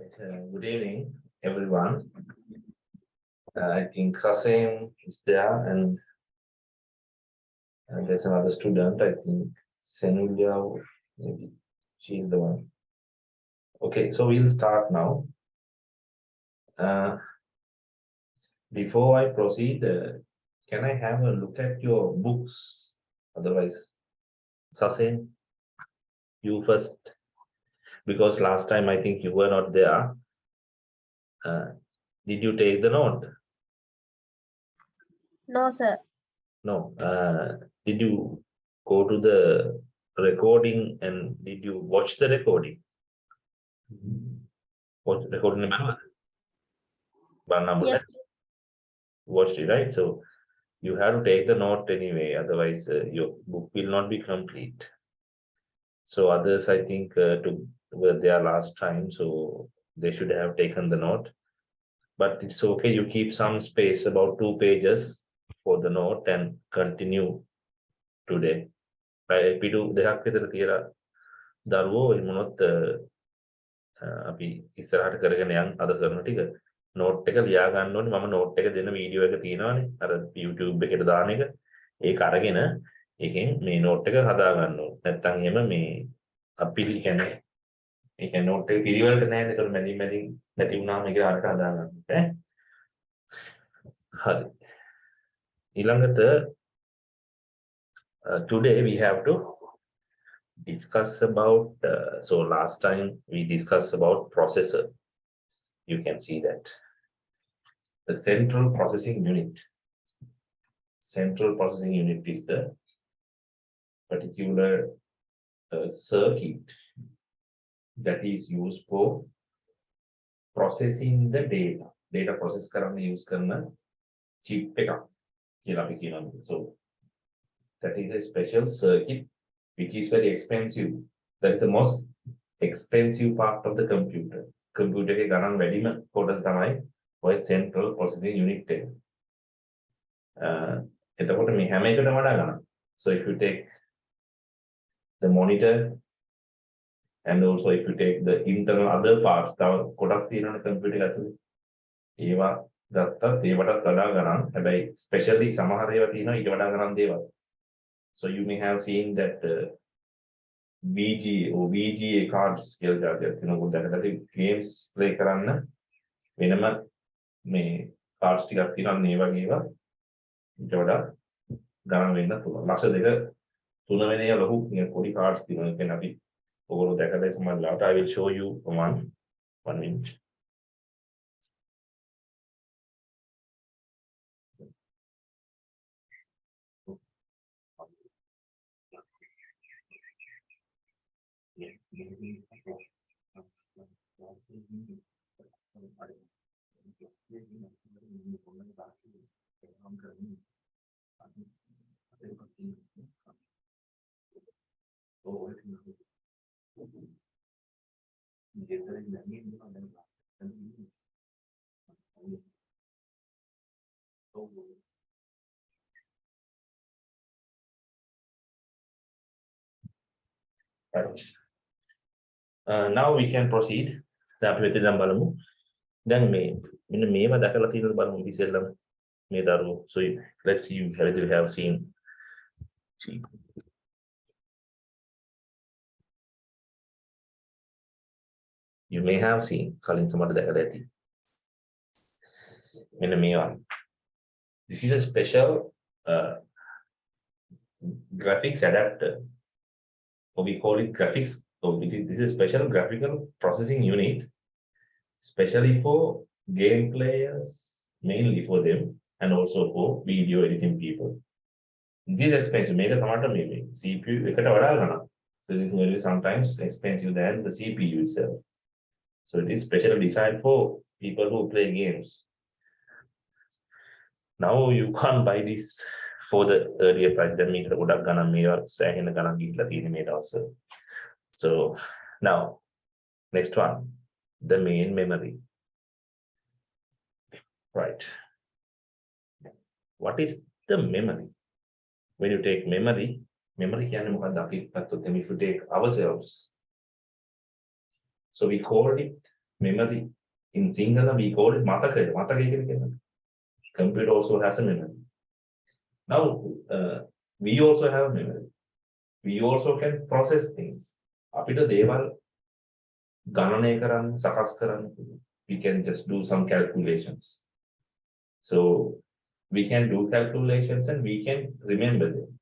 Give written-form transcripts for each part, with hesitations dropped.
Good evening, everyone. I think Kasim is there, and there's another student. I think Senulia, maybe she's the one. Okay, so we'll start now. Before I proceed, can I have a look at your books? Otherwise, Sasin, you first, because last time I think you were not there. Did you take the note? No, sir. No. Did you go to the recording and did you watch the recording? Watch the recording Yes. watched it, right? So you have to take the note anyway, otherwise your book will not be complete. So others, I think, were there last time, so they should have taken the note. But it's okay, you keep some space, about 2 pages for the note and continue today. පිටු දෙකක් විතර කියලා දරුවෝ මොනොත් අපි ඉස්සරහට කරගෙන යන් අද කරන ටික නෝට් එක ලියා ගන්න ඕනේ. මම නෝට් එක දෙන වීඩියෝ එක තියෙනවානේ අර YouTube එකට දාන එක. ඒක අරගෙන ඒකෙන් මේ නෝට් එක හදා ගන්න ඕනේ. නැත්නම් එහෙම මේ අපි කියන්නේ ඒ කියන්නේ නෝට් එක පිළිවෙලට නැහැ. ඒතකොට මැදින් නැති වුණාම ඒක අරක හදා ගන්න ඕනේ. හරි. ඊළඟට today we have to discuss about so last time we discussed about processor. You can see that the central processing unit is the particular circuit that is used for processing the data process කරන්න use කරන chip එකක් කියලා අපි කියනවා. So that is a special circuit which is very expensive. That is the most expensive part of the computer. Computer के गणन වැඩිම කොටස තමයි ඔය central processing unit එක. එතකොට මේ හැම එකටම වඩා ගණන්. So if you take the monitor and also if you take the internal other parts, තව කොටස් තියෙනවනේ computer එක ඇතුලේ. ඒවා ගත්තත් ඒවටත් වඩා ගණන්. හැබැයි especially සමහර ඒවා තියෙනවා ඊට වඩා ගණන් දේවල්. So you may have seen that VGA cards games play කරන්න වෙනම මේ cards ටිකක් තියෙනවා මේ වගේ ඒවා ඊට වඩා ගණන් වෙන්න පුළුවන්. ලක්ෂ දෙක තුන වෙන ඒවා ලොකු පොඩි cards තියෙනවා. ඒ කියන්නේ අපි ඔයගොල්ලෝ දැකලා සමහරවිට I will show you one minute. Right. Now we can proceed. අපි මෙතන බලමු. දැන් මේ මෙන්න මේව දැකලා තියෙනවද බලමු ඉතින් මේ දරුවෝ. So let's see whether you have seen. You may have seen කලින් සමහර දැකලා ඇති. මෙන්න මේවා. This is a special graphics adapter. Or we call it graphics. So this is a special graphical processing unit, especially for game players, mainly for them, and also for video editing people. This is expensive. Make a tomato maybe CPU. So this will be sometimes expensive than the CPU itself. So it is specially designed for people who play games. Now you can't buy this for the earlier price. Then meter would have gonna me or saying the gonna get the also. So now next one, the main memory. Right. What is the memory? When you take memory can if you take ourselves. So we call it memory. In Sinhala, we call it Mataka. Computer also has a memory. Now, we also have memory. We also can process things. Apita දේවල් ගණනය කරන්න, සකස් කරන්න, we can just do some calculations. So we can do calculations and we can remember them.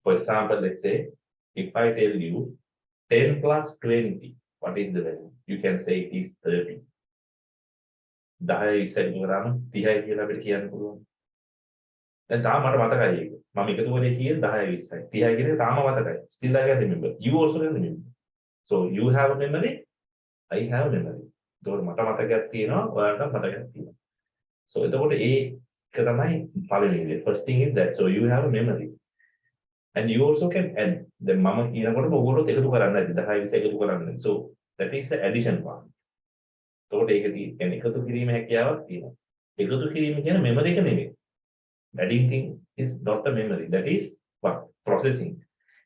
For example, let's say if I tell you 10 plus 20, what is the value? You can say it is 30. 10 ඉස්සෙල්ලා කරාම 30යි කියලා අපිට කියන්න පුළුවන්. දැන් තාම මට මතකයි ඒක. මම එකතු කරේ කීයද 10යි 20යි. 30යි කියන එක තාම මතකයි. Still I can remember. You also can remember. So you have a memory, I have a memory. ඒතකොට මට මතකයක් තියෙනවා, ඔයාලට මතකයක් තියෙනවා. So එතකොට ඒක තමයි පළවෙනි. First thing is that so you have a memory. And you also can add. දැන් මම කියනකොට ඔයගොල්ලෝ එකතු කරන්න ඇති 10 20 එකතු කරන්න. So that is the addition part. එතකොට ඒක කියන්නේ එකතු කිරීම හැකියාවක් තියෙනවා. එකතු කිරීම කියන memory එක නෙමෙයි. Adding thing is not the memory. That is what? Processing.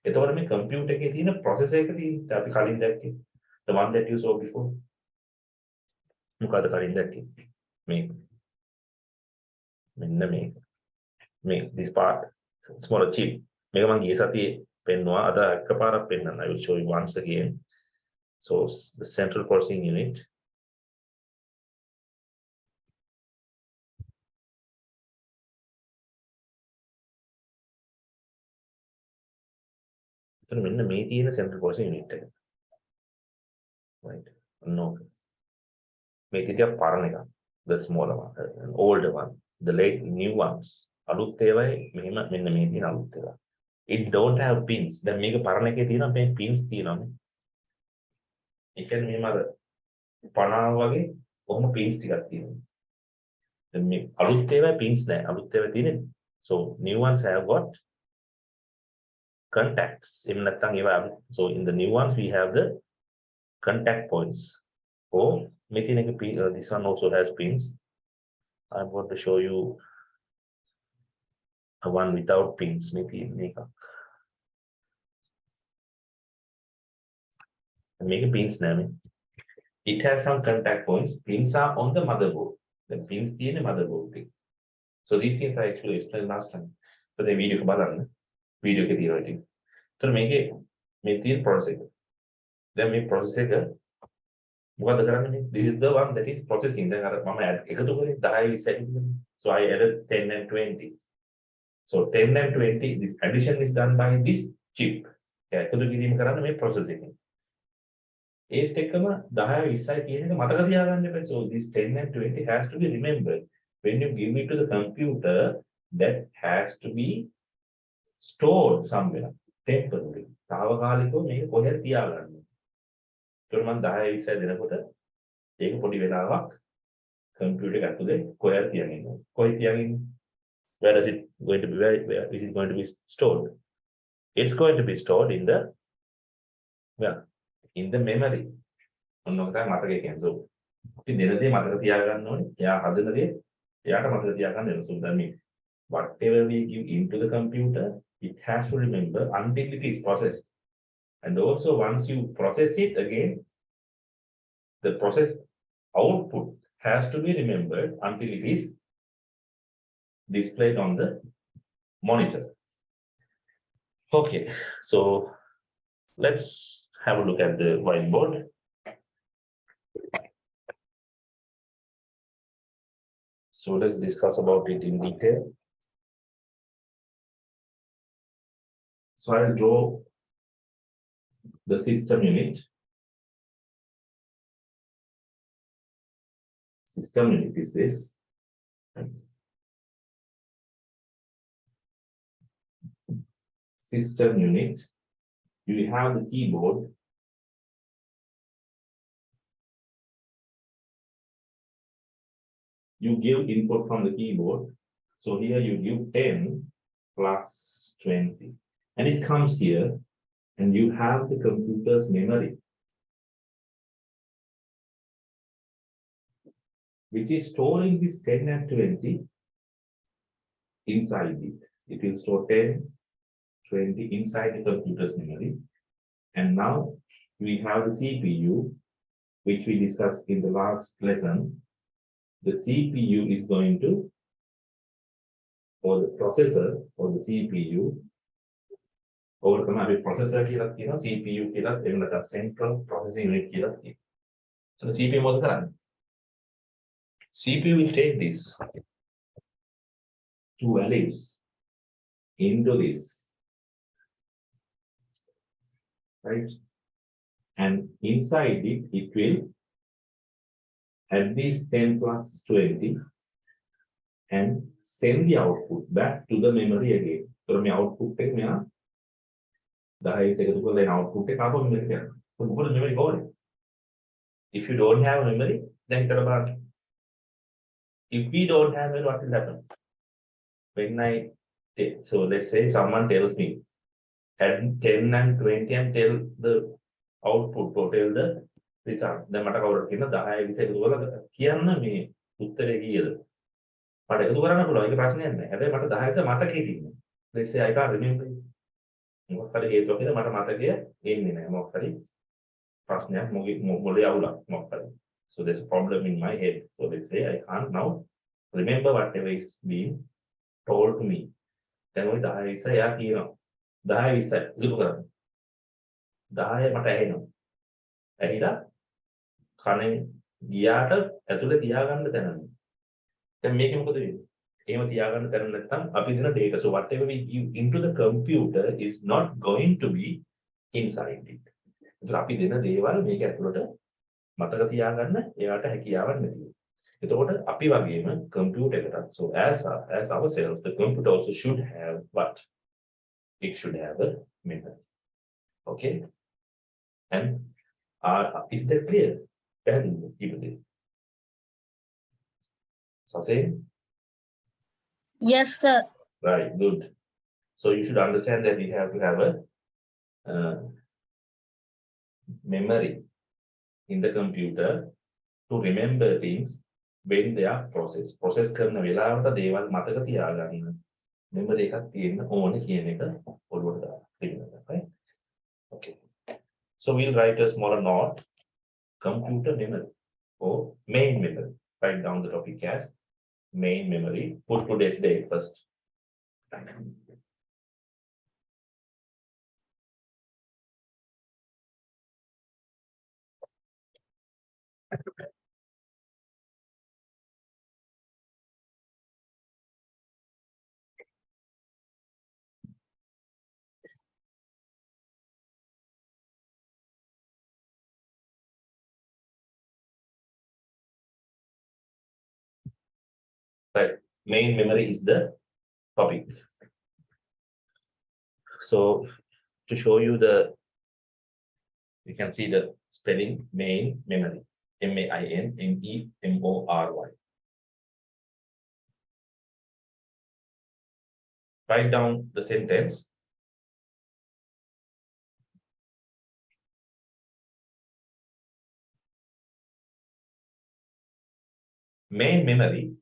එතකොට මේ computer එකේ තියෙන processor එක තියෙන අපි කලින් දැක්කේ. The one that you saw before. මොකද කලින් දැක්කේ? මේක. මෙන්න මේක. මේක this part. Smaller chip. මේක මම ගිය සතියේ පෙන්නුවා. අද එකපාරක් පෙන්නන්න. I will show you once again. So the central processing unit. එතන මෙන්න මේ තියෙන central processing unit එක. Right. No. මේ ටික පරණ එක. The smaller one, an older one, the late new ones. අලුත් ඒවායි මෙහෙම මෙන්න මේ තියෙන අලුත් ඒවා. It don't have pins. දැන් මේක පරණ එකේ තියෙනවා මේ pins තියෙනවානේ. ඒ කියන්නේ මෙහෙම අර 50 වගේ කොහොම pins ටිකක් තියෙනවා. දැන් මේ අලුත් ඒවා pins නැහැ. අලුත් ඒවා තියෙන්නේ. So new ones have got contacts. එහෙම නැත්නම් ඒවා so in the new ones we have the contact points. Or this one also has pins. I'm going to show you a one without pins. Make pins name. It has some contact points. Pins are on the motherboard. The pins in the motherboard thing. So these things I actually explained last time. But the video writing. So make it processor. Then make processor. This is the one that is processing. Then so I added 10 and 20. So 10 and 20, this addition is done by this chip. Processing. So this 10 and 20 has to be remembered. When you give it to the computer, that has to be stored somewhere temporarily. මම 10 20 දෙනකොට ඒක පොඩි වෙලාවක් computer එක ඇතුලේ කොහෙද තියන් ඉන්නවා. කොහෙද තියන් ඉන්නේ? Where is it going to be? Where is it going to be stored? It's going to be stored in the memory. ඔන්නෝක තමයි මතකය කියන්නේ. So අපි දෙන දේ මතක තියාගන්න ඕනේ. එයා හදන දේ එයාට මතක තියාගන්න වෙනවා. So that means whatever we give into the computer, it has to remember until it is processed. And also once you process it again, the process output has to be remembered until it is displayed on the monitor. Okay, so let's have a look at the whiteboard. So let's discuss about it in detail. So I'll draw the system unit. System unit is this. System unit. You have the keyboard. You give input from the keyboard. So here you give 10 plus 20. And it comes here. And you have the computer's memory, which is storing this 10 and 20 inside it. It will store 10, 20 inside the computer's memory. And now we have the CPU, which we discussed in the last lesson, the CPU is going to, or the processor or the CPU, or the processor CPU central processing unit. So the CPU was the CPU will take this two values into this, right? And inside it, it will add these 10 plus 20 and send the output back to the memory again. So the output take me out. The output take memory. Memory go. If you don't have memory, then about if we don't have memory, what will happen? When I take, so let's say someone tells me add 10 and 20 and tell the output or tell the result. Then මට කවුරුත් කියන 10 20 එකතු කරලා කියන්න මේ උත්තරේ කීයද? මට එකතු කරන්න පුළුවන්. ඒක ප්‍රශ්නයක් නෑ. හැබැයි මට 10 20 මතකෙ තියෙනවා. Let's say I can't remember. මොකක් හරි හේතුවක් නිසා මට මතකය එන්නේ නෑ. මොකක් හරි ප්‍රශ්නයක් මොලේ අවුලක් මොකක් හරි. So there's a problem in my head. So let's say I can't now remember whatever is being told to me. දැන් ওই 10 20 එයා කියනවා. 10 20 එකතු කරන්න. 10 මට ඇහෙනවා. ඇහිලා කණෙන් ගියාට ඇතුලේ තියාගන්න තැන නෑ. දැන් මේක මොකද වෙන්නේ? එහෙම තියාගන්න තැන නැත්නම් අපි දෙන data, so whatever we give into the computer is not going to be inside it. ඒතර අපි දෙන දේවල් මේක ඇතුළට මතක තියාගන්න එයාට හැකියාවක් නැති වෙනවා. එතකොට අපි වගේම computer එකටත්, so as ourselves, the computer also should have what? It should have a memory. Okay? And is that clear? Saseen? Yes, sir. Right, good. So you should understand that we have to have a memory in the computer to remember things when they are processed. Process කරන වෙලාවට දේවල් මතක තියාගන්න memory එකක් තියෙන්න ඕනේ කියන එක ඔළුවට දාන්න. Right? Okay. So we'll write a smaller note, computer memory or main memory. Write down the topic as main memory. Put today's date first. Right, main memory is the topic. So to show you you can see the spelling main memory, MAINMEMORY. Write down the sentence. Main memory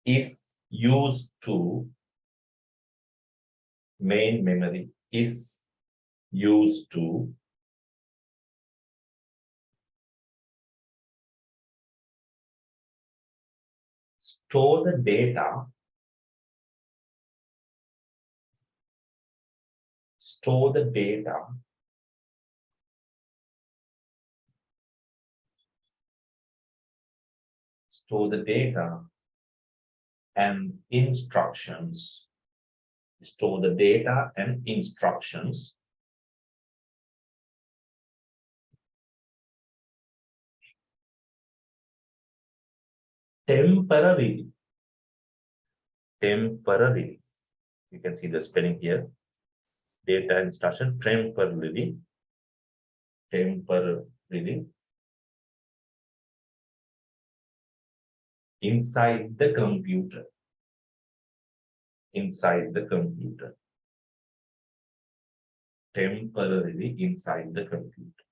is used to store the data and instructions. Store the data and instructions temporarily. You can see the spelling here. Data instruction temporarily. Inside the computer. Temporarily inside the computer.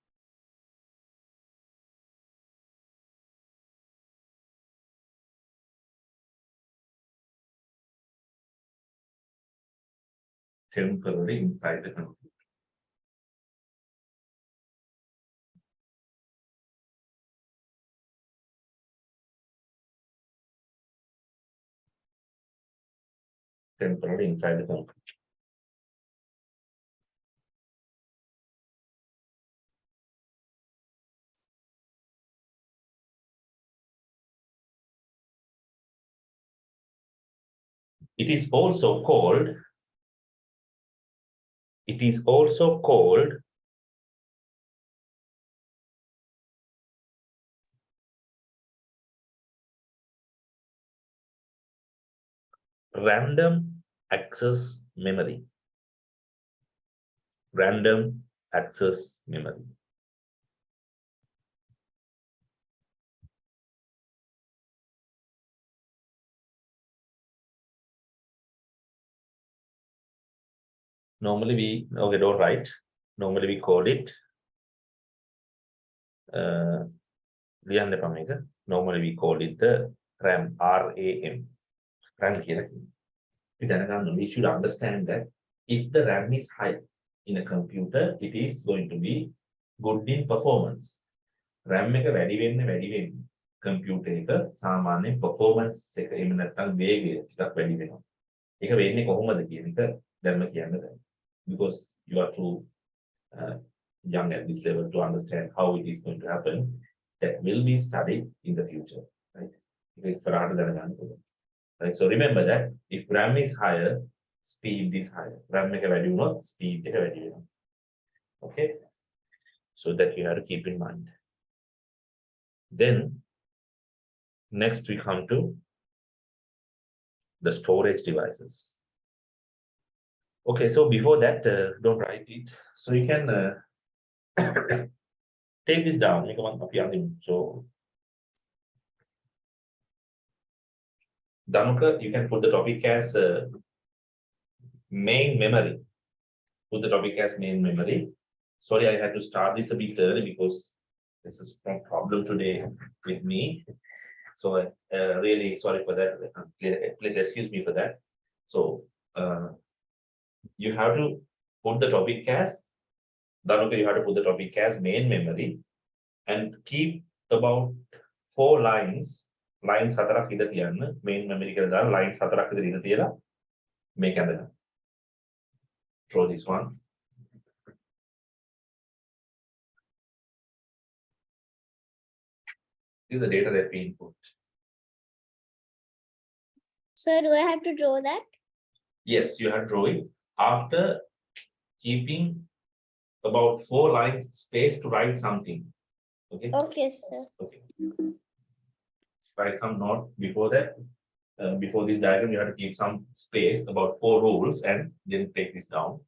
temporarily inside the computer. Temporarily inside the computer. It is also called random access memory. Random access memory. Normally we, okay, don't write. Normally we call it normally we call it the RAM, RAM. RAM here. We should understand that if the RAM is high in a computer, it is going to be good in performance. RAM එක වැඩි වෙන්න computer එක සාමාන්‍ය performance එක එහෙම නැත්නම් වේගය ටිකක් වැඩි වෙනවා. ඒක වෙන්නේ කොහොමද කියන එක දැන්ම කියන්න බෑ. Because you are too young at this level to understand how it is going to happen. That will be studied in the future, right? Right? So remember that if RAM is higher, speed is higher. RAM එක වැඩි වුණොත් speed එක වැඩි වෙනවා. Okay? So that you have to keep in mind. Then next we come to the storage devices. Okay, so before that, don't write it. So you can take this down. So Danuka, you can put the topic as main memory. Put the topic as main memory. Sorry, I had to start this a bit early because this is a problem today with me. So really sorry for that. Please excuse me for that. So you have to put the topic as Danuka, you have to put the topic as main memory and keep about 4 lines. Lines හතරක් ඉඳ තියන්න main memory කියලා දාලා lines හතරක් විතර ඉඳ තියලා මේක ඇඳගන්න. Draw this one. This is the data that we input. Sir, do I have to draw that? Yes, you have to draw it after keeping about 4 lines space to write something. Okay. Okay, sir. Okay. Write some note before that. Before this diagram, you have to keep some space, about 4 rules, and then take this down.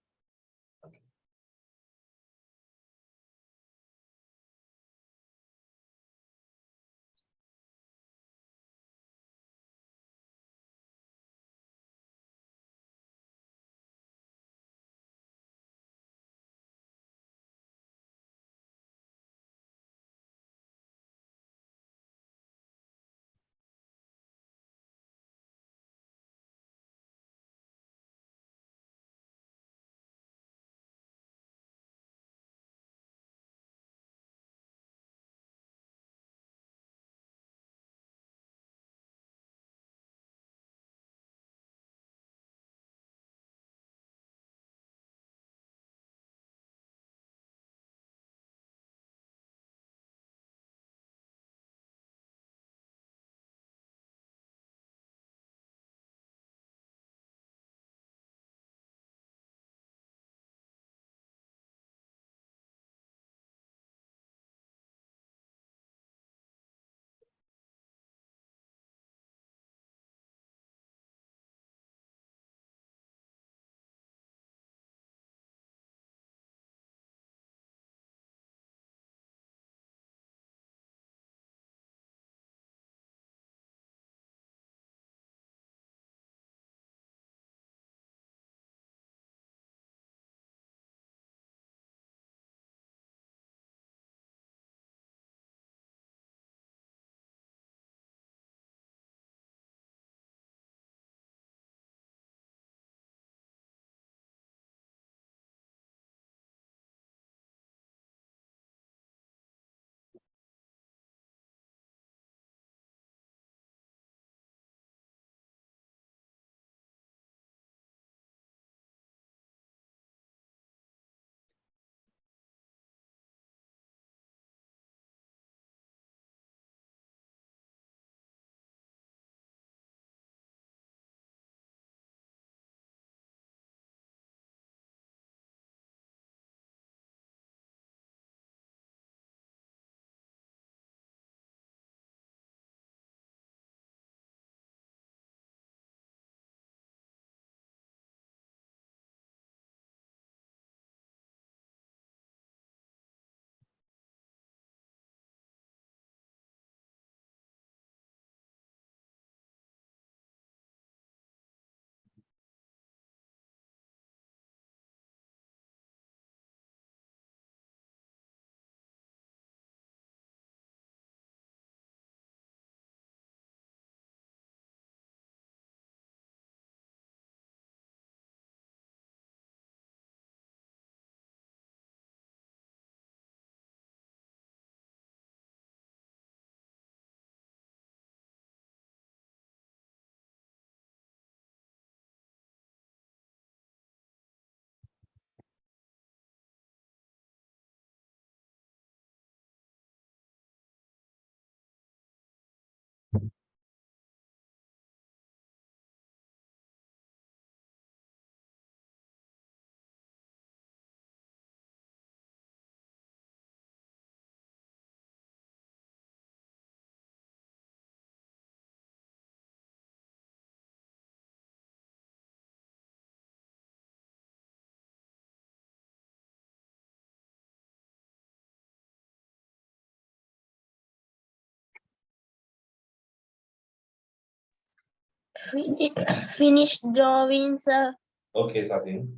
Finish drawing, sir. Okay, Sasin.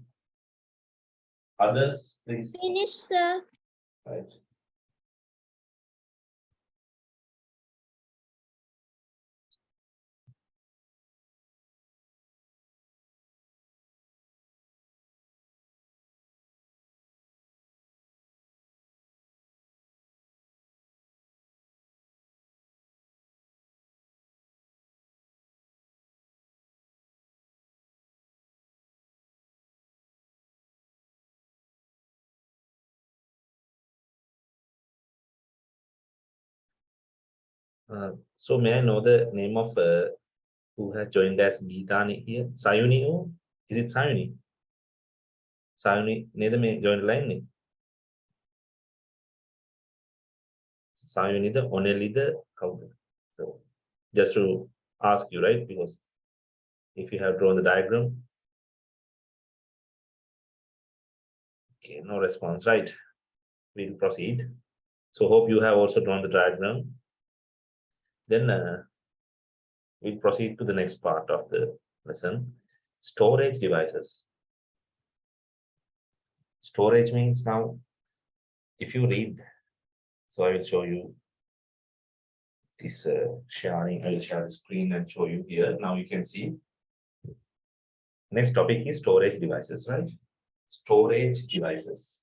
Others, please. Finish, sir. Right. So may I know the name of who has joined as Geetani here? Sayuni, oh, is it Sayuni? Sayuni, neither may join line. Sayuni the only the counter. So just to ask you, right? Because if you have drawn the diagram, okay, no response, right? We'll proceed. So hope you have also drawn the diagram. Then we'll proceed to the next part of the lesson. Storage devices. Storage means now, if you read, so I will show you this sharing. I will share the screen and show you here. Now you can see. Next topic is storage devices, right? Storage devices.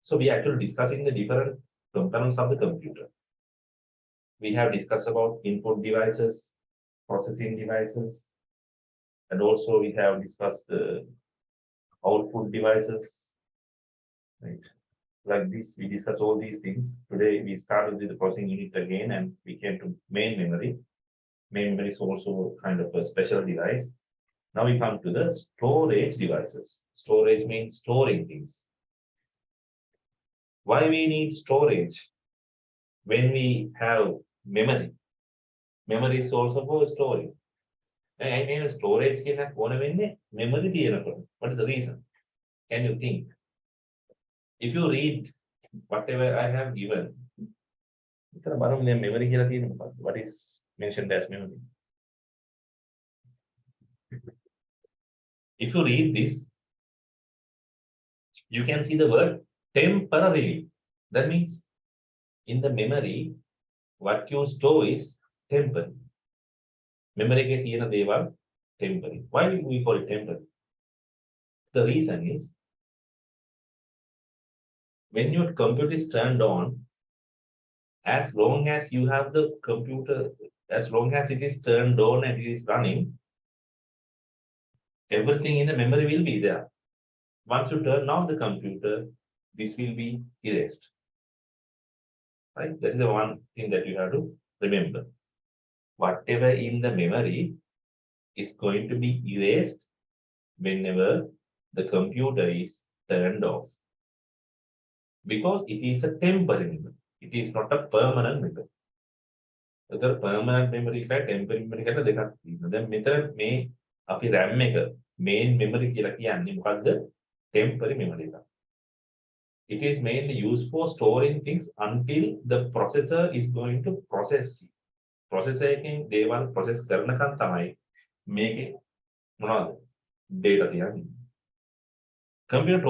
So we are actually discussing the different components of the computer. We have discussed about input devices, processing devices, and also we have discussed the output devices, right? Like this, we discuss all these things. Today we started with the processing unit again, and we came to main memory. Main memory is also kind of a special device. Now we come to the storage devices. Storage means storing things. Why we need storage when we have memory? Memory is also for storing. I mean, storage can memory. What is the reason? Can you think? If you read whatever I have given, memory what is mentioned as memory? If you read this, you can see the word temporarily. That means in the memory, what you store is temporary. Memory ke thiyena දේවල් temporary. Why do we call it temporary? The reason is when your computer is turned on, as long as you have the computer, as long as it is turned on and it is running, everything in the memory will be there. Once you turn off the computer, this will be erased. Right? That is the one thing that you have to remember. Whatever in the memory is going to be erased whenever the computer is turned off. Because it is a temporary memory. It is not a permanent memory. The permanent memory එක temporary memory එකට දෙකක් තියෙනවා. දැන් මෙතන මේ අපි RAM එක main memory කියලා කියන්නේ මොකද්ද? Temporary memory එක. It is mainly used for storing things until the processor is going to process. Processor එකෙන් දේවල් process කරනකන් තමයි මේකේ මොනවද? Data තියන්නේ. Computer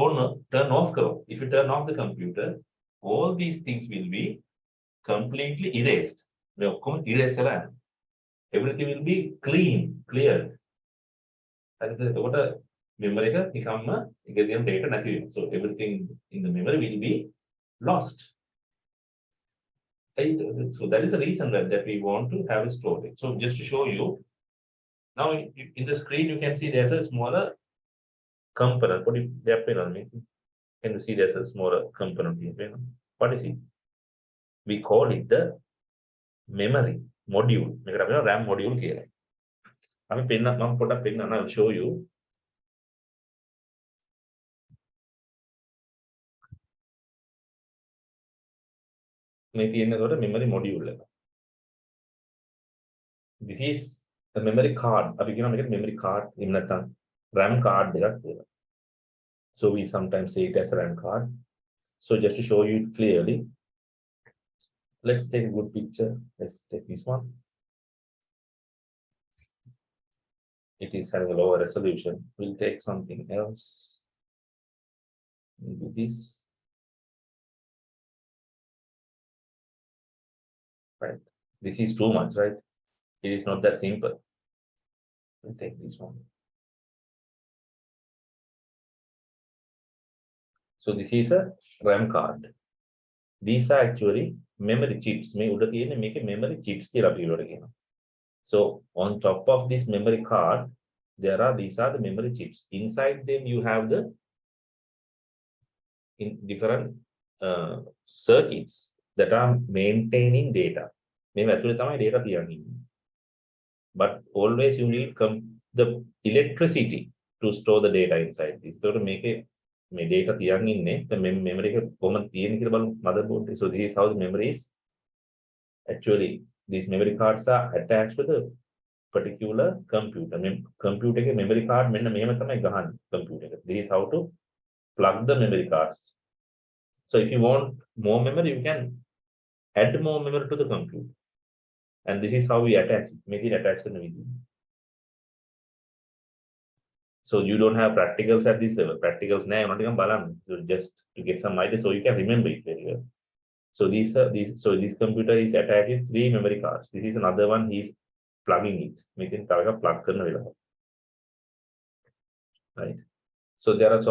turn off karo. If you turn off the computer, all these things will be completely erased. Everything will be cleared. එතකොට memory එක නිකම්ම ඒකේ තියෙන data නැති වෙනවා. So everything in the memory will be lost. Right? So that is the reason that we want to have a storage. So just to show you, now in the screen you can see there's a smaller component. What if they are on me? Can you see there's a smaller component here? What is it? We call it the memory module. RAM module. I'll show you. Memory module. This is the memory card. Memory card in RAM card. So we sometimes say it as a RAM card. So just to show you clearly, let's take a good picture. Let's take this one. It is having a lower resolution. We'll take something else. Maybe this. Right. This is too much, right? It is not that simple. We'll take this one. So this is a RAM card. These are actually memory chips. Make memory chips. So on top of this memory card, these are the memory chips. Inside them, you have the different circuits that are maintaining data. But always you need the electricity to store the data inside this. So to make it data the memory motherboard. So this is how the memory is. Actually, these memory cards are attached to the particular computer. Computer memory card computer. This is how to plug the memory cards. So if you want more memory, you can add more memory to the computer. And this is how we attach it. Make it attached to the video. So you don't have practicals at this level. Practicals now, not even balan. So just to get some idea, so you can remember it very well. So these this computer is attached with 3 memory cards. This is another one. He's plugging it. Making plug right. So there are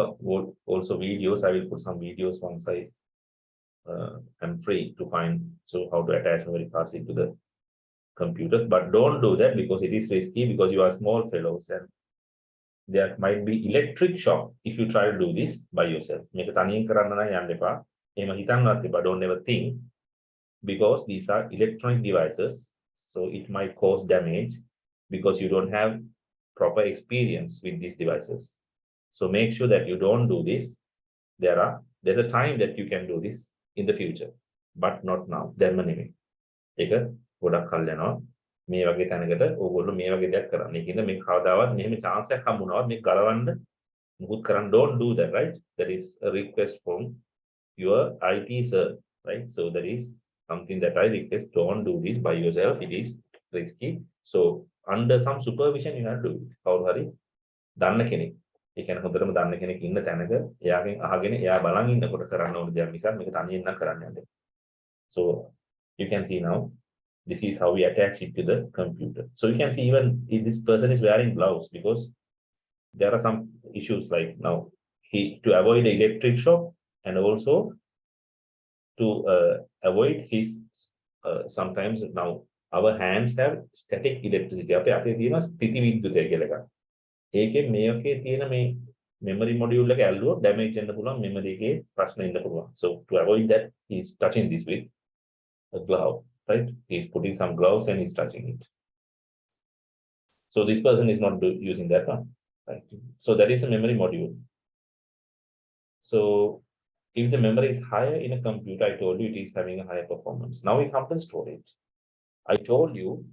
also videos. I will put some videos once I'm free to find how to attach memory cards into the computer. But don't do that because it is risky, because you are small fellows and there might be electric shock if you try to do this by yourself. Don't ever think, because these are electronic devices, so it might cause damage because you don't have proper experience with these devices. So make sure that you don't do this. There's a time that you can do this in the future, but not now. මේ වගේ තැනකට ඕගොල්ලෝ මේ වගේ දෙයක් කරන්න. ඒකින්ද මේ කවදාවත් මෙහෙම chance එකක් හම්බුනවත් මේ ගලවන්න මුකුත් කරන්න. Don't do that, right? That is a request from your IT sir, right? So that is something that I request. Don't do this by yourself. It is risky. So under some supervision you have to do it. කවුරු හරි දන්න කෙනෙක්, ඒ කියන්නේ හොඳටම දන්න කෙනෙක් ඉන්න තැනක එයාගෙන් අහගෙන එයා බලන් ඉන්නකොට කරන්න ඕන දෙයක් නිසා මේක තනියෙන් නම් කරන්න යන්න. So you can see now, this is how we attach it to the computer. So you can see even if this person is wearing gloves, because there are some issues like now to avoid the electric shock, and also to avoid his sometimes now our hands have static electricity. අපේ අතේ තියෙන ස්ථಿತಿ විද්‍යුතය කියලා එකක්. ඒකේ මේකේ තියෙන මේ memory module එක ඇල්ලුවොත් damage වෙන්න පුළුවන්, memory එකේ ප්‍රශ්න ඉන්න පුළුවන්. So to avoid that, he is touching this with a glove. Right? He's putting some gloves and he's touching it. So this person is not using that one. Right? So that is a memory module. So if the memory is higher in a computer, I told you it is having a higher performance. Now we come to storage. I told you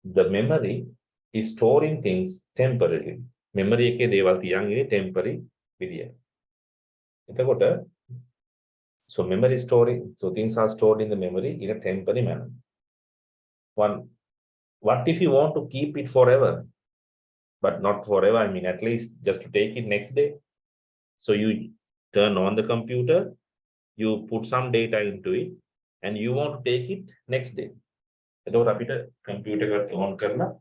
the memory is storing things temporarily. Memory එකේ දේවල් තියන්නේ temporary විදියට. එතකොට so memory storing, so things are stored in the memory in a temporary manner. What if you want to keep it forever? But not forever, I mean at least just to take it next day. So you turn on the computer, you put some data into it, and you want to take it next day. එතකොට අපිට computer එක on කරලා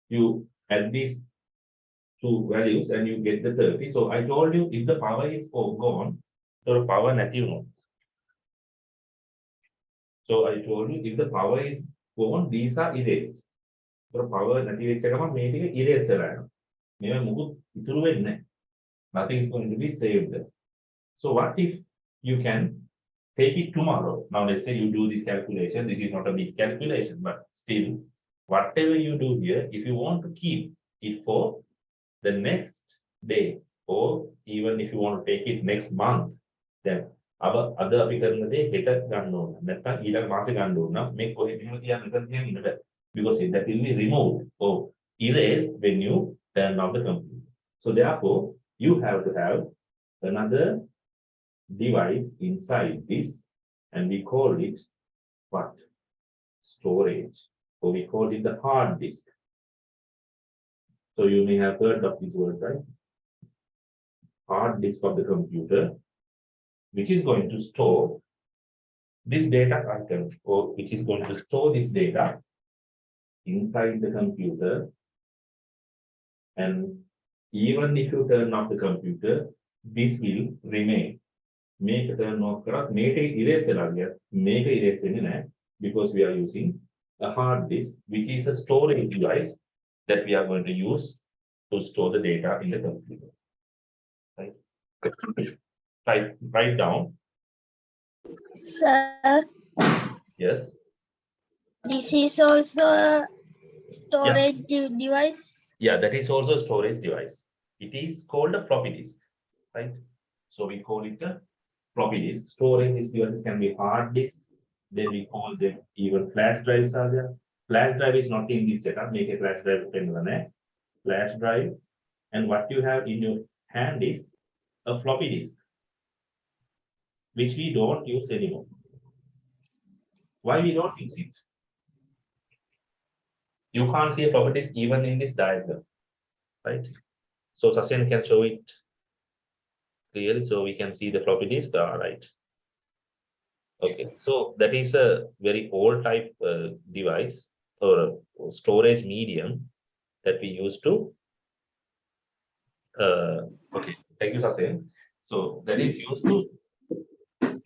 you add these two values and you get the 30. So I told you if the power is gone, so power නැති වුණොත්. So I told you if the power is gone, these are erased. So power නැති වෙච්ච ගමන් මේ ටික erase වෙලා යනවා. මේව මුකුත් ඉතුරු වෙන්නේ නැහැ. Nothing is going to be saved. So what if you can take it tomorrow. Now, let's say you do this calculation. This is not a big calculation, but still, whatever you do here, if you want to keep it for the next day, or even if you want to take it next month, then අද අපි කරන දේ හෙට ගන්න ඕන. නැත්නම් ඊළඟ මාසේ ගන්න ඕන. මේ කොහෙද එහෙම තියන්න මෙතන තියන්න ඉන්න බෑ. Because that will be removed or erased when you turn off the computer. So therefore, you have to have another device inside this, and we call it what? Storage, or we call it the hard disk. So you may have heard of this word, right? Hard disk of the computer, which is going to store this data content, or which is going to store this data inside the computer. And even if you turn off the computer, this will remain. Make a turn off, make a erase because we are using a hard disk, which is a storage device that we are going to use to store the data in the computer. Right? Write down. Sir, Yes. this is also a storage device. Yeah, that is also a storage device. It is called a floppy disk, right? So we call it a floppy disk. Storage devices can be hard disk. Then we call them even flash drives are there. Flash drive is not in this setup. Make a flash drive flash drive. And what you have in your hand is a floppy disk, which we don't use anymore. Why we don't use it? You can't see a floppy disk even in this diagram, right? So Sasyan can show it clearly, so we can see the floppy disk. All right. Okay, so that is a very old type device or storage medium that we use to. Okay, thank you, Sasyan. So that is used to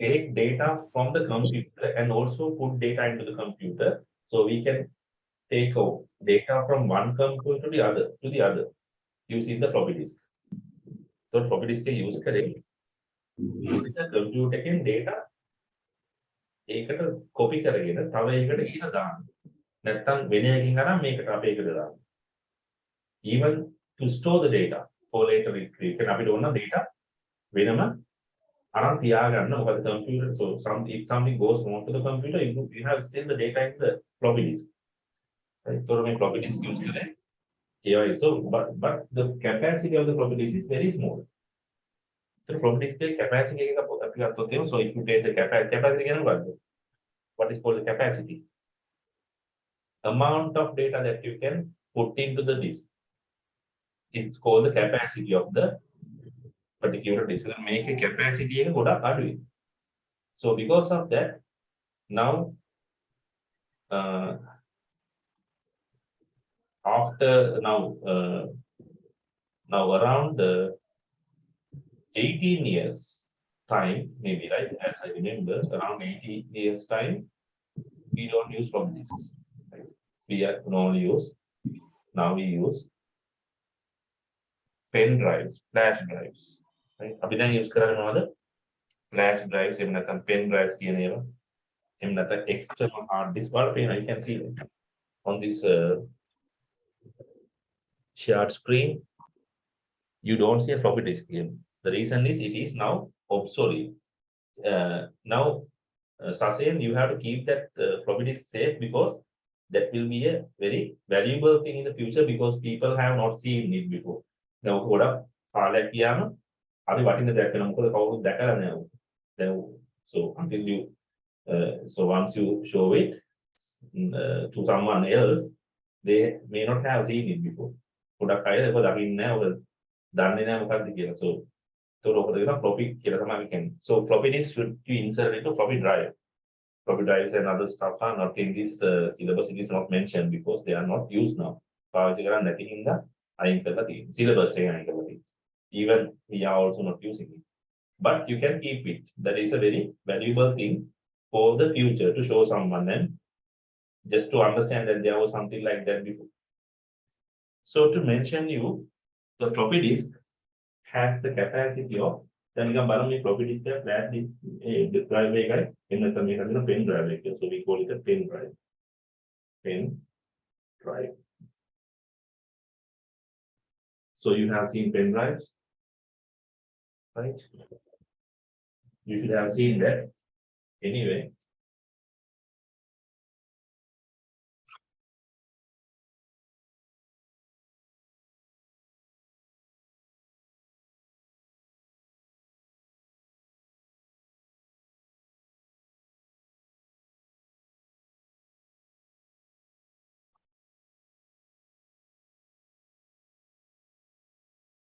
take data from the computer and also put data into the computer, so we can take out data from one computer to the other using the floppy disk. So floppy disk is used correctly. Using the computer can data ඒකට copy කරගෙන තව එකකට ගිහලා දාන්න. නැත්නම් වෙන එකකින් අරන් මේකට අපේ එකට දාන්න. Even to store the data for later retrieve. can අපිට ඕන data වෙනම අරන් තියාගන්න. මොකද computer, so if something goes wrong to the computer, you have still the data in the floppy disk. Right? So මේ floppy disk use කරේ. Yeah, so but the capacity of the floppy disk is very small. The floppy disk capacity එක අපි ගත්තොත් එහෙම, so if you take the capacity කියන මොකද්ද? What is called the capacity? Amount of data that you can put into the disk is called the capacity of the particular disk. Make a capacity එක ගොඩක් අඩුයි. So because of that, now now around 18 years time, maybe, right? As I remember, around 18 years time, we don't use floppy disks. Right? We use pen drives, flash drives. Right? අපි දැන් use කරන්නේ මොනවද? Flash drives, එහෙම නැත්නම් pen drives කියන ඒවා. එහෙම නැත්නම් external hard disk. You can see on this shared screen, you don't see a floppy disk here. The reason is it is now obsolete. Now, Sasyan, you have to keep that floppy disk safe, because that will be a very valuable thing in the future, because people have not seen it before. Now, කාලයක් ගියාම අපි වටින දෙයක් වෙනවා. මොකද කවුරුත් දැකලා නැහැ. So until you so once you show it to someone else, they may not have seen it before. ගොඩක් අය ඒක දකින්නේ නැහැ. ඔය දන්නේ නැහැ මොකක්ද කියලා. So floppy කියන්නේ. So floppy disk should be inserted into floppy drive. Floppy drives and other stuff are not in this syllabus. It is not mentioned because they are not used now. පාවිච්චි කරන්නේ නැති හින්දා අයින් කරලා තියෙනවා. Syllabus එකෙන් අයින් කරලා තියෙනවා. Even we are also not using it. But you can keep it. That is a very valuable thing for the future, to show someone and just to understand that there was something like that before. So to mention you, the floppy disk has the capacity of Then we can balance floppy disk flash disk drive එක එන්න තමයි හදන pen drive එක. So we call it a pen drive. Pen drive. So you have seen pen drives, right? You should have seen that anyway.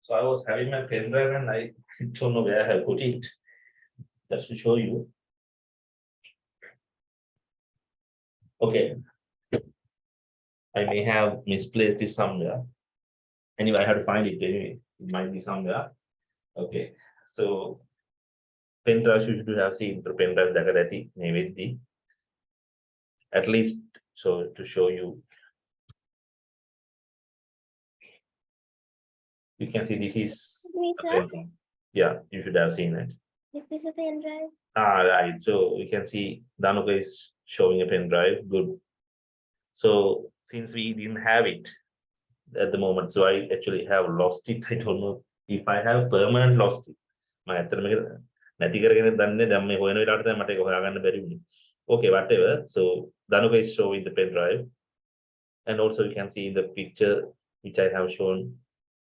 So I was having my pen drive and I don't know where I have put it. Just to show you. Okay. I may have misplaced it somewhere. Anyway, I have to find it anyway. It might be somewhere. Okay. So pen drive you should have seen the pen drive that maybe at least so to show you. You can see this is yeah, you should have seen it. Is this a pen drive? Ah, right. So we can see Danuka is showing a pen drive. Good. So since we didn't have it at the moment, so I actually have lost it. I don't know if I have permanent lost it. My නැති කරගෙන දන්නේ දැන් මේ හොයන වෙලාවට තමයි මට ඒක හොයාගන්න බැරි වුණේ. Okay, whatever. So Danuka is showing the pen drive. And also you can see the picture which I have shown.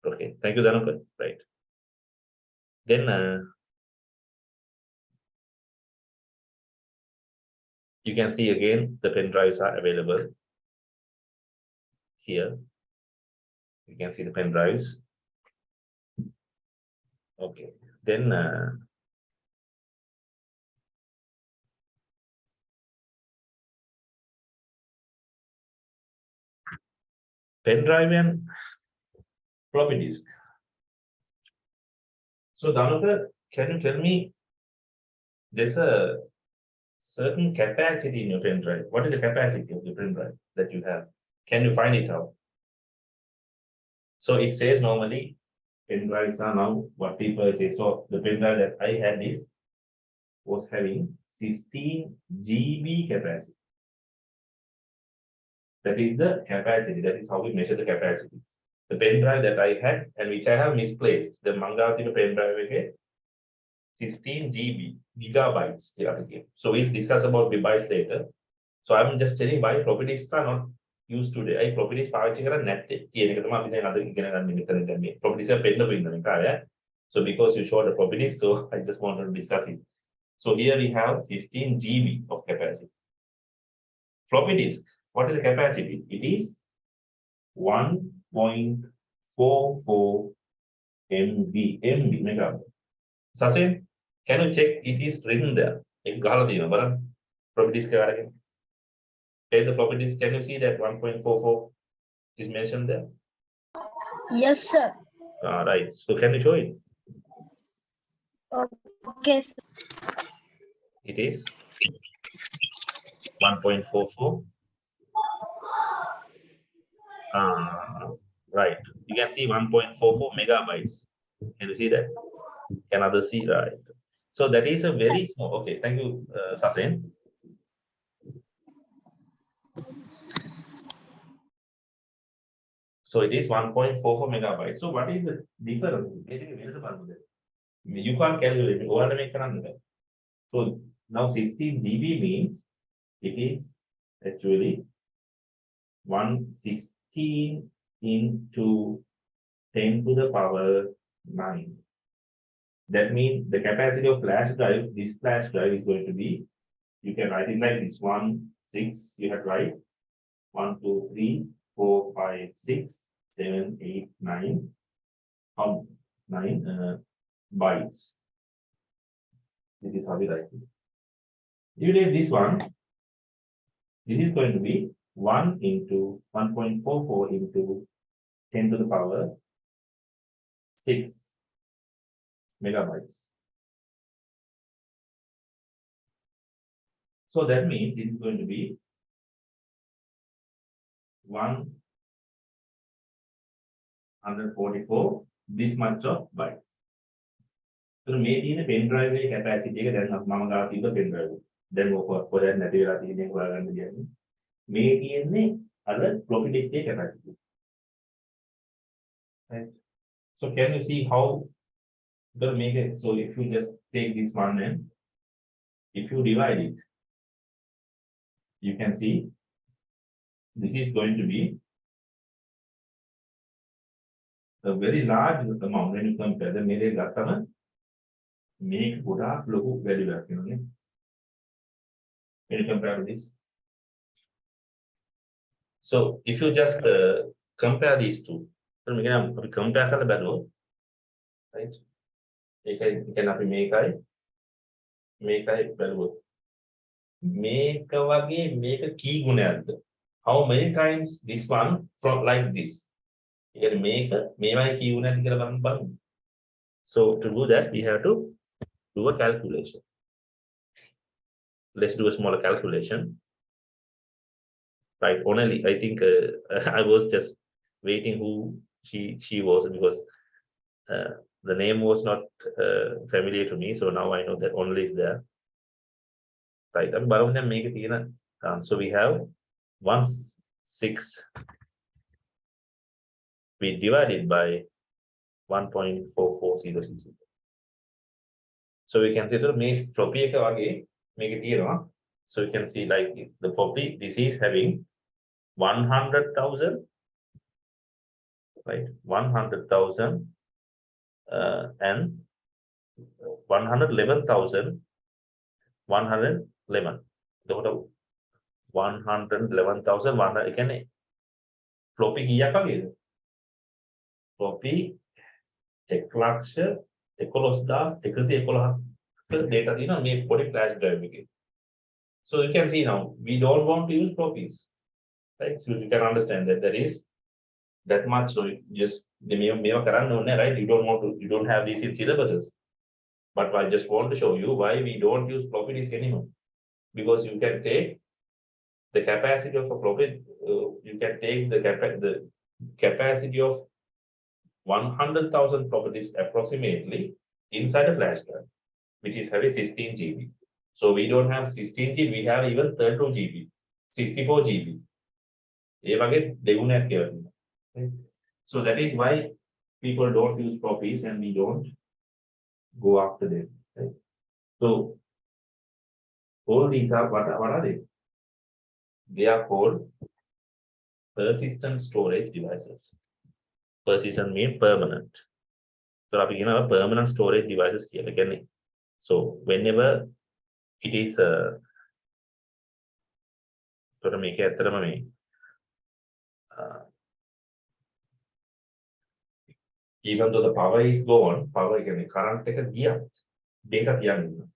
Okay, thank you, Danuka. Right. Then you can see again the pen drives are available here. You can see the pen drives. Okay, then pen drive and floppy disk. So Danuka, can you tell me there's a certain capacity in your pen drive? What is the capacity of the pen drive that you have? Can you find it out? So it says normally pen drives are now what we purchase. So the pen drive that I had was having 16 GB capacity. That is the capacity. That is how we measure the capacity. The pen drive that I had and which I have misplaced. The Mangathi pen drive again, 16 GB gigabytes. So we'll discuss about bytes later. So I'm just telling why floppy disks are not used today. I floppy disk පාවිච්චි කරන්නේ නැත්තේ. කියන එක තමයි අපි දැන් අද ඉගෙන ගන්න මෙතන දැන් මේ floppy disk එක පෙන්නපු ඉන්න කාර්යය. So because you showed the floppy disk, so I just wanted to discuss it. So here we have 16 GB of capacity. Floppy disk, what is the capacity? It is 1.44 MB megabyte. Sasin, can you check it is written there? एक ගහලා තියෙනවා බලන්න. Floppy disk එක අරගෙන. Take the floppy disk. Can you see that 1.44 is mentioned there? Yes, sir. Right. So can you show it? Okay, sir. It is 1.44. Right. You can see 1.44 megabytes. Can you see that? Can others see? Right. So that is a very small. Okay. Thank you, Sasen. So it is 1.44 megabytes. So what is the difference? You can't calculate it. So now 16 GB means it is actually 116 into 10 to the power 9. That means the capacity of flash drive, this flash drive is going to be, you can write it like this 1, 6, you have to write 1, 2, 3, 4, 5, 6, 7, 8, 9, 9 bytes. This is how we write it. If you take this one, this is going to be 1 into 1.44 into 10 to the power 6 megabytes. So that means it is going to be 144 this much of byte. So මේ තියෙන pen drive එකේ capacity එක දැන් මම ගාව තිබ්බ pen drive. දැන් කොහෙන්ද නැති වෙලා තියෙන්නේ හොයාගන්න දෙන්නේ. මේ තියෙන්නේ අර floppy disk එකේ capacity. Right. So can you see how the make it? So if you just take this one and if you divide it, you can see this is going to be a very large amount when you compare the මේක ගත්තම මේක ගොඩාක් ලොකු value එකක් වෙනනේ. When you compare to this. So if you just compare these two, then we can compare කරලා බලමු. Right? ඒකයි අපි මේකයි බලුවොත් මේක වගේ මේක කී ගුණයක්ද? How many times this one from like this? කියන්නේ මේක මේ වගේ කී ගුණයක්ද කියලා බලමු. So to do that we have to do a calculation. Let's do a smaller calculation. Right, only I think I was just waiting who she was because the name was not familiar to me, so now I know that only is there. Right, I'm බලමු දැන් මේක තියෙන so we have 1.6 we divided by 1.4400. So we can say that මේ floppy එක වගේ මේක තියෙනවා. So you can see like the floppy this is having 100,000, right? 100,000 and 111,111. Total 111,100. කියන්නේ floppy කීයක් වගේද? floppy 1,11,111 data තියෙනවා මේ පොඩි flash drive එකේ. So you can see now we don't want to use floppies. Right, so you can understand that there is that much. So you just the right? You don't have these in syllabuses. But I just want to show you why we don't use floppy disk anymore. Because you can take the capacity of a floppy, you can take the capacity of 100,000 floppy disk approximately inside a flash drive, which is having 16 GB. So we don't have 16 GB, we have even 32 GB, 64 GB. So that is why people don't use floppies and we don't go after them. Right? So all these are what are they? They are called persistent storage devices. Persistent means permanent. So අපි කියනවා permanent storage devices කියලා කියන්නේ. So whenever it is තොර මේක ඇත්තටම මේ even though the power is gone, power කියන්නේ current එක ගියත් data තියන්න.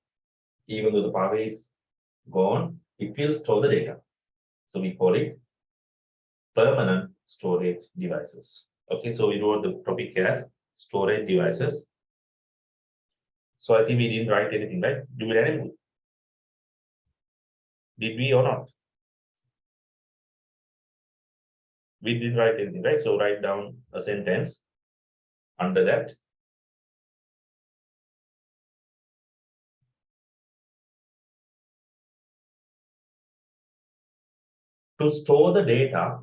Even though the power is gone, it will store the data. So we call it permanent storage devices. Okay, so we wrote the topic as storage devices. So I think we didn't write anything, right? Do we write anything? Did we or not? We didn't write anything, right? So write down a sentence under that. To store the data,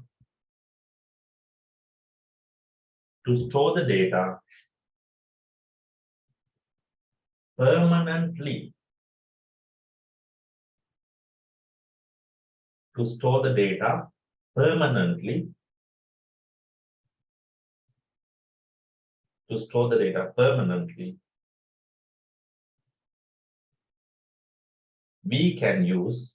permanently, to store the data permanently, we can use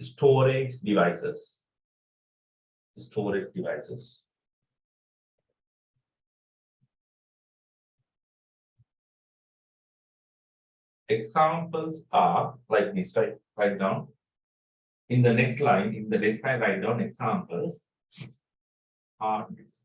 storage devices. Examples are like this, right? Write down in the next line. In the next line, write down examples. Hard disk.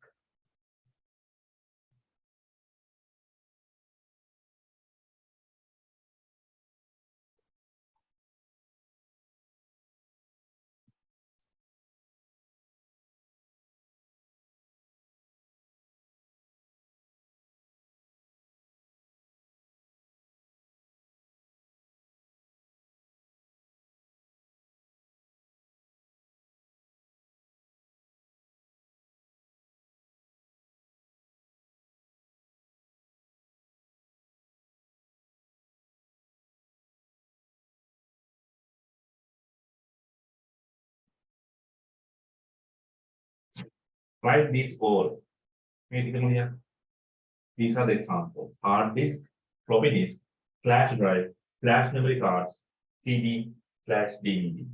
Write these all. These are the examples. Hard disk, floppy disk, flash drive, flash memory cards, CD, flash DVD.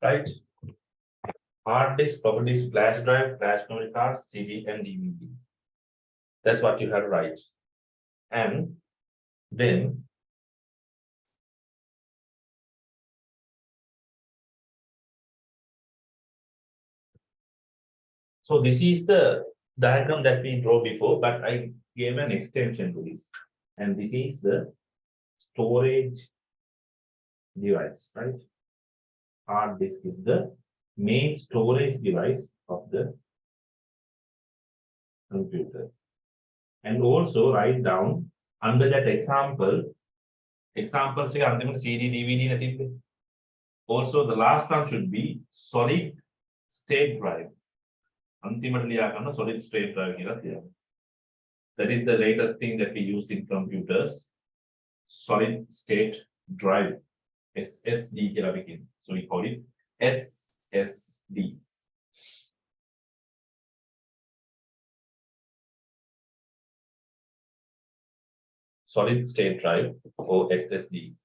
Right? Hard disk, floppy disk, flash drive, flash memory cards, CD, and DVD. That's what you have to write. And then so this is the diagram that we draw before, but I gave an extension to this. And this is the storage device, right? Hard disk is the main storage device of the computer. And also write down under that examples say CD, DVD, nothing. Also, the last one should be solid state drive. Ultimately, solid state drive here. That is the latest thing that we use in computers. Solid state drive. SSD here begin. So we call it SSD. Solid state drive or SSD.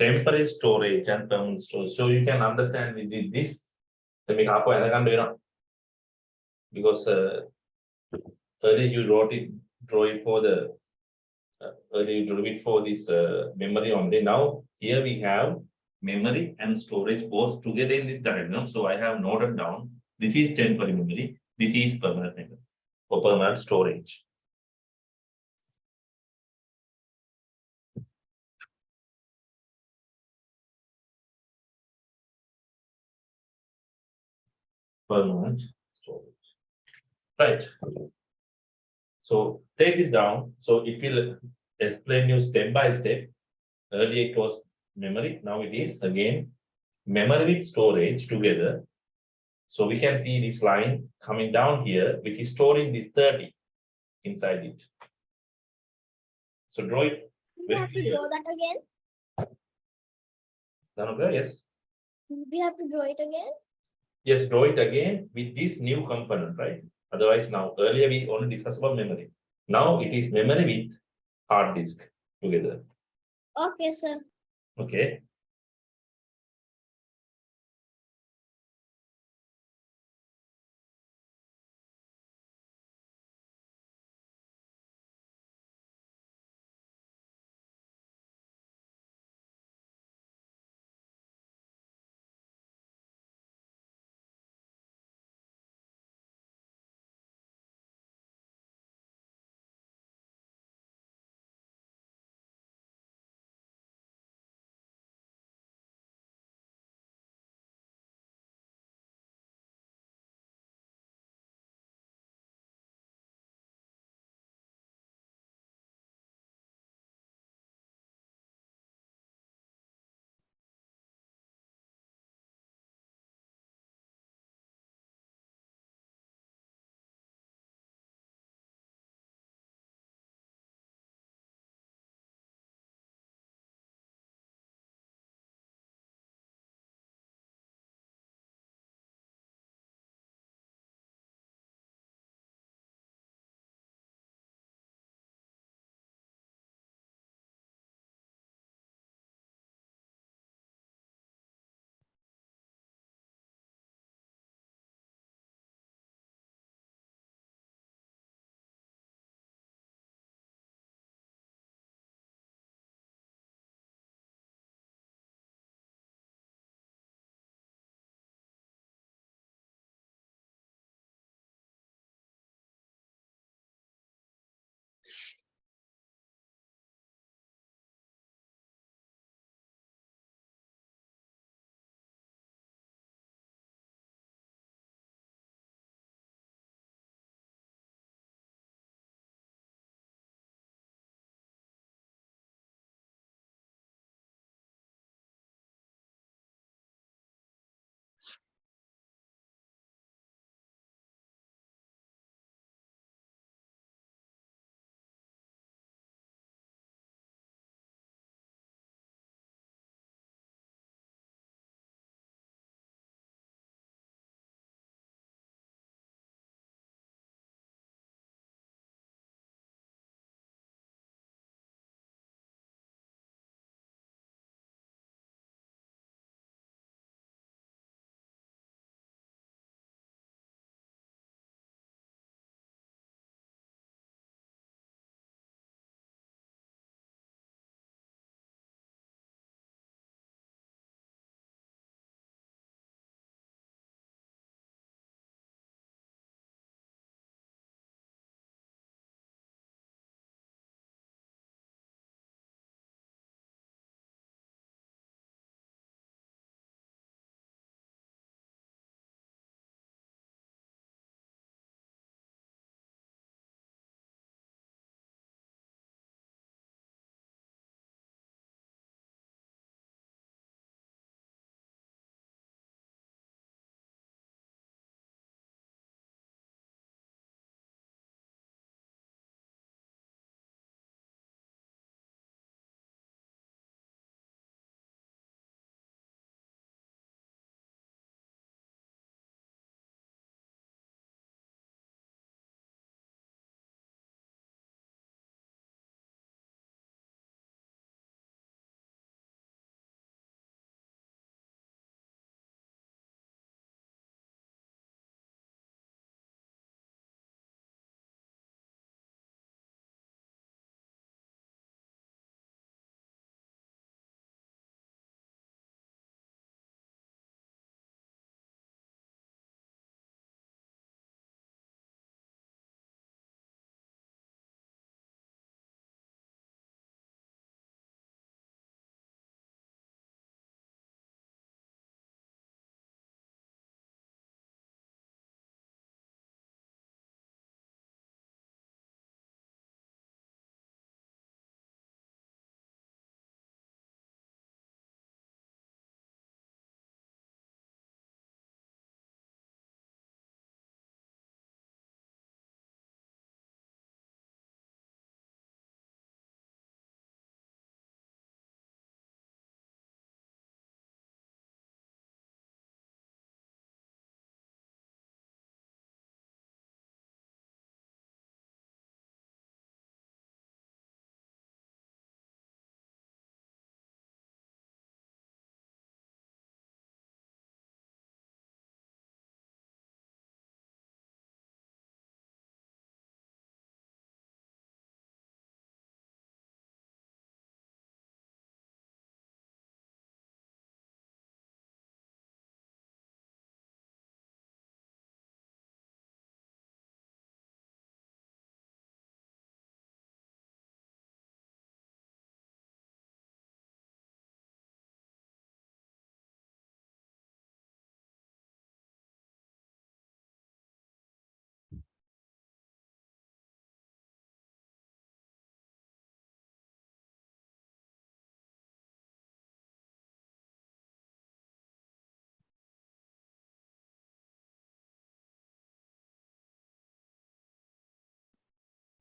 temporary storage and permanent storage. So you can understand with this, the make up because earlier you draw it for the earlier you drew it for this memory only. Now here we have memory and storage both together in this diagram. So I have noted down this is temporary memory, this is permanent memory or permanent storage. Permanent storage. Right. So take this down. So it will explain you step by step. Earlier it was memory, now it is again memory with storage together. So we can see this line coming down here, which is storing this 30 inside it. So draw it We very have to clear. draw that again. Dhanukha, yes. We have to draw it again. Yes, draw it again with this new component, right? Otherwise, now earlier we only discussed about memory. Now it is memory with hard disk together. Okay, sir. Okay.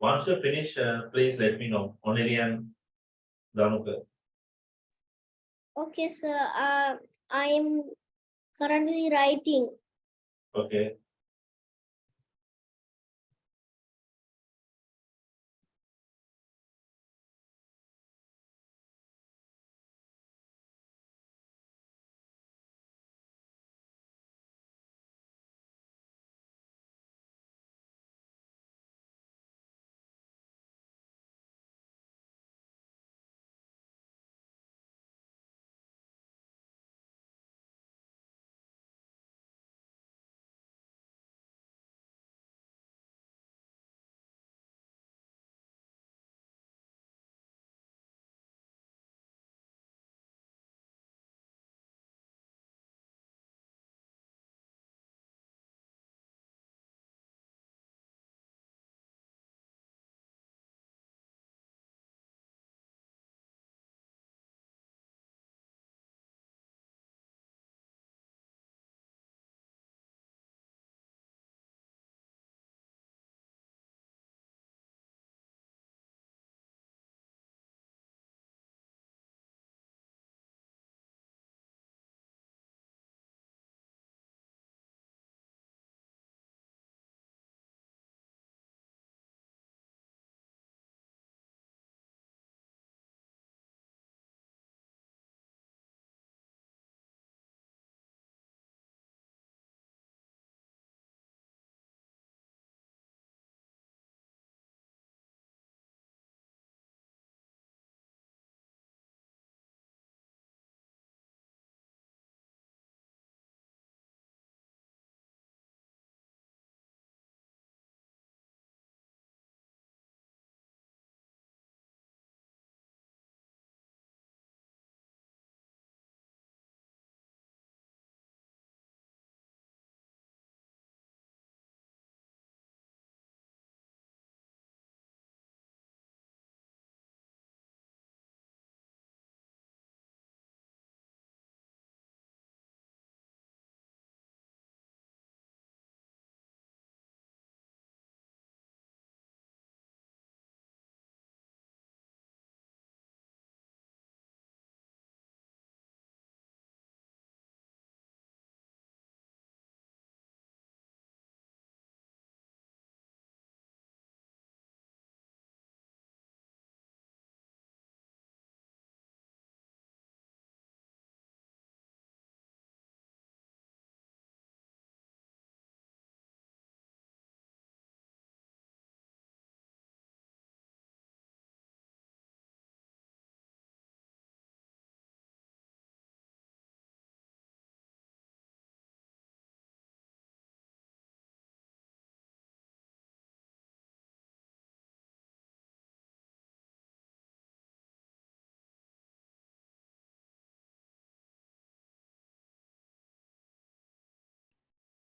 Once you finish, please let me know. Only and Dhanuka. Okay, sir. I'm currently writing. Okay.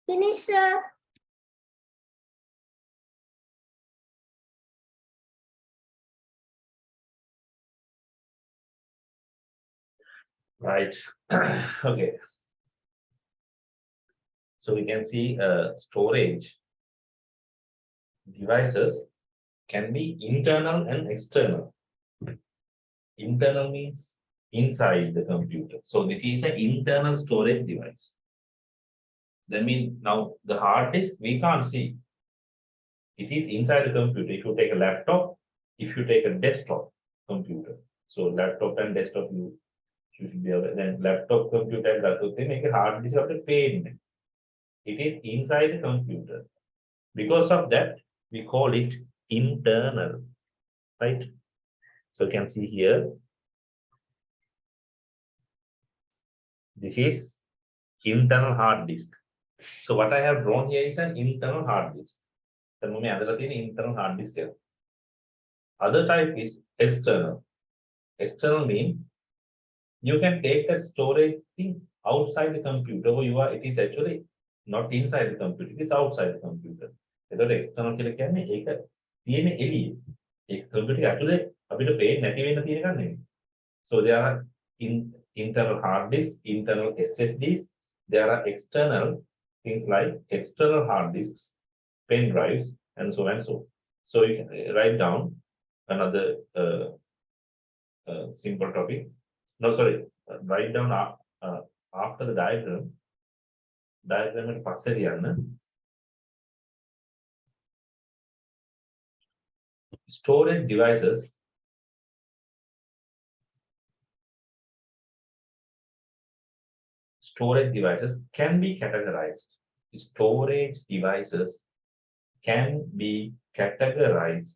Finish, sir. Right. Okay. So we can see storage devices can be internal and external. Internal means inside the computer. So this is an internal storage device. That means now the hard disk we can't see. It is inside the computer. If you take a laptop, if you take a desktop computer, so laptop and desktop you should be aware. Then laptop computer and laptop they make a hard disk of the pain. It is inside the computer. Because of that, we call it internal, right? So you can see here, this is internal hard disk. So what I have drawn here is an internal hard disk. The internal hard disk. Other type is external. External means you can take that storage thing outside the computer or you are it is actually not inside the computer, it is outside the computer. එතකොට external කියලා කියන්නේ ඒක තියෙන එළියේ. ඒ computer එක ඇතුලේ අපිට පේන්නේ නැති වෙන්න තියෙන එකක් නෙමෙයි. So there are internal hard disk, internal SSDs, there are external things like external hard disks, pen drives, and so and so. So you can write down another simple topic. No, sorry, write down after the diagram. Diagram පස්සේ ලියන්න. Storage devices can be categorized. Storage devices can be categorized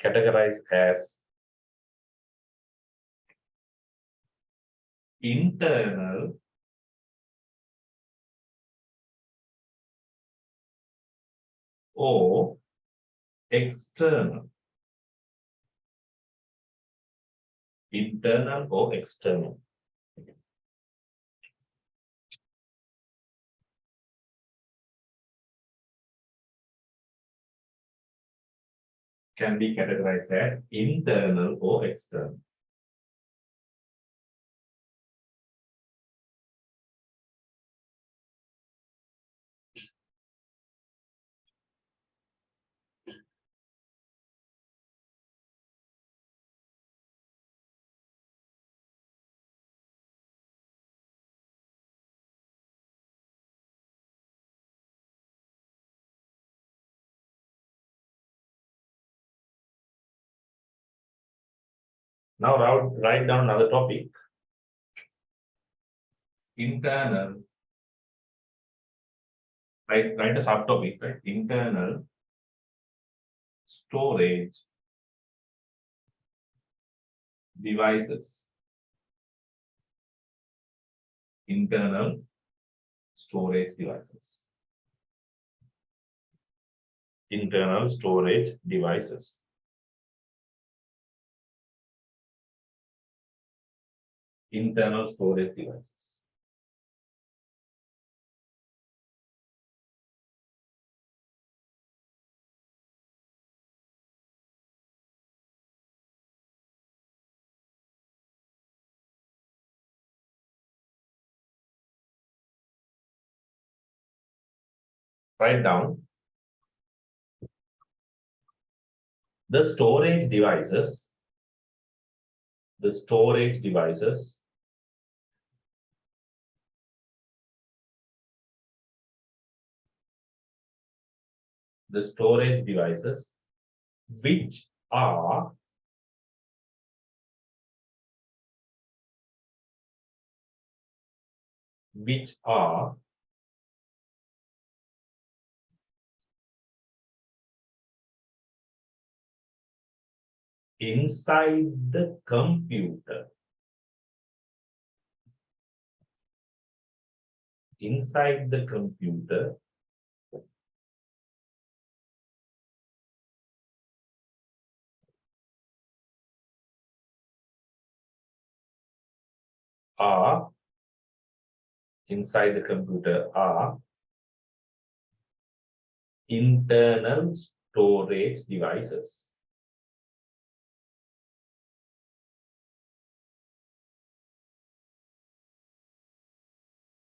categorized as internal or external. Internal or external. Can be categorized as internal or external. Now write down another topic. Internal. Write a subtopic, right? Internal storage devices. Internal storage devices. Internal storage devices. Internal storage devices. Write down the storage devices. The storage devices which are inside the computer. Inside the computer are internal storage devices.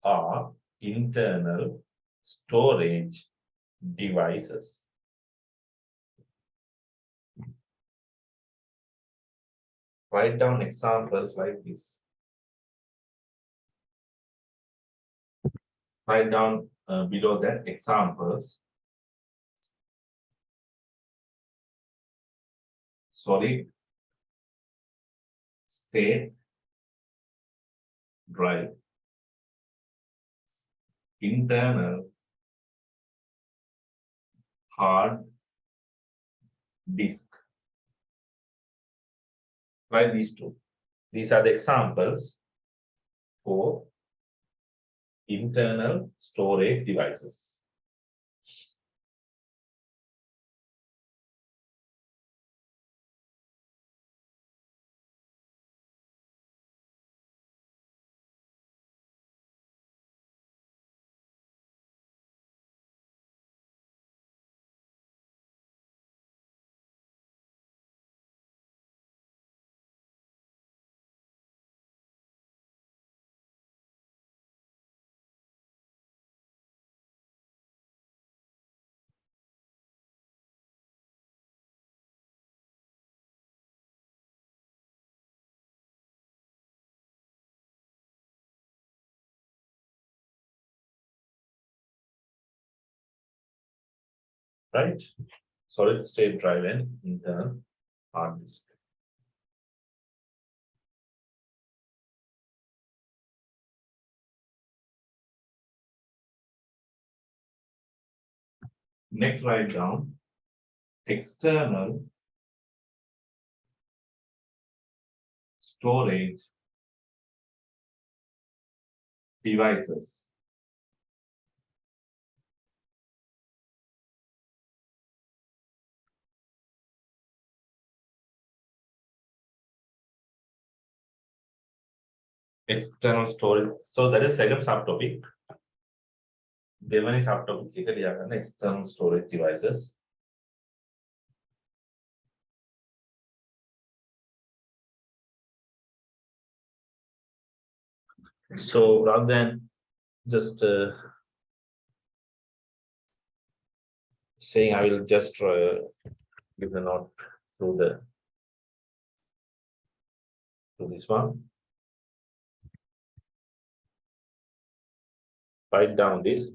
Are internal storage devices. Write down examples like this. Write down below that examples. Solid state drive, internal hard disk. Write these two. These are the examples for internal storage devices. right? Solid state drive and internal hard disk. Next, write down external storage devices. External storage. So that is second subtopic. Devani subtopic ठीक है लिया करना external storage devices. So rather than just saying I will just give the note to this one. Write down this.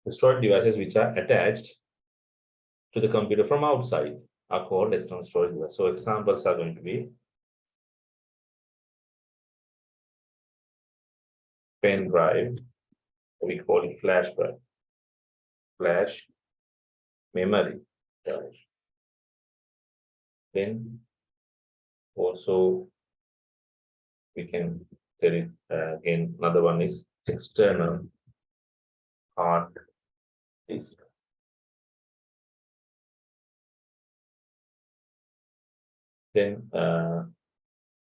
The storage devices which are attached to the computer from outside are called external storage devices. So examples are going to be pen drive, we call it flash drive, flash memory drive. Then also we can tell it again. Another one is external hard disk. Then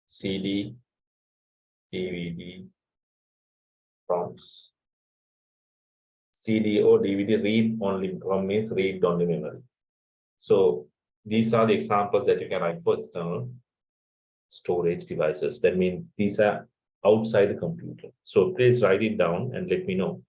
CD, DVD, ROMs. CD or DVD read only, ROM means read only memory. So these are the examples that you can write for external storage devices. That means these are outside the computer. So please write it down and let me know.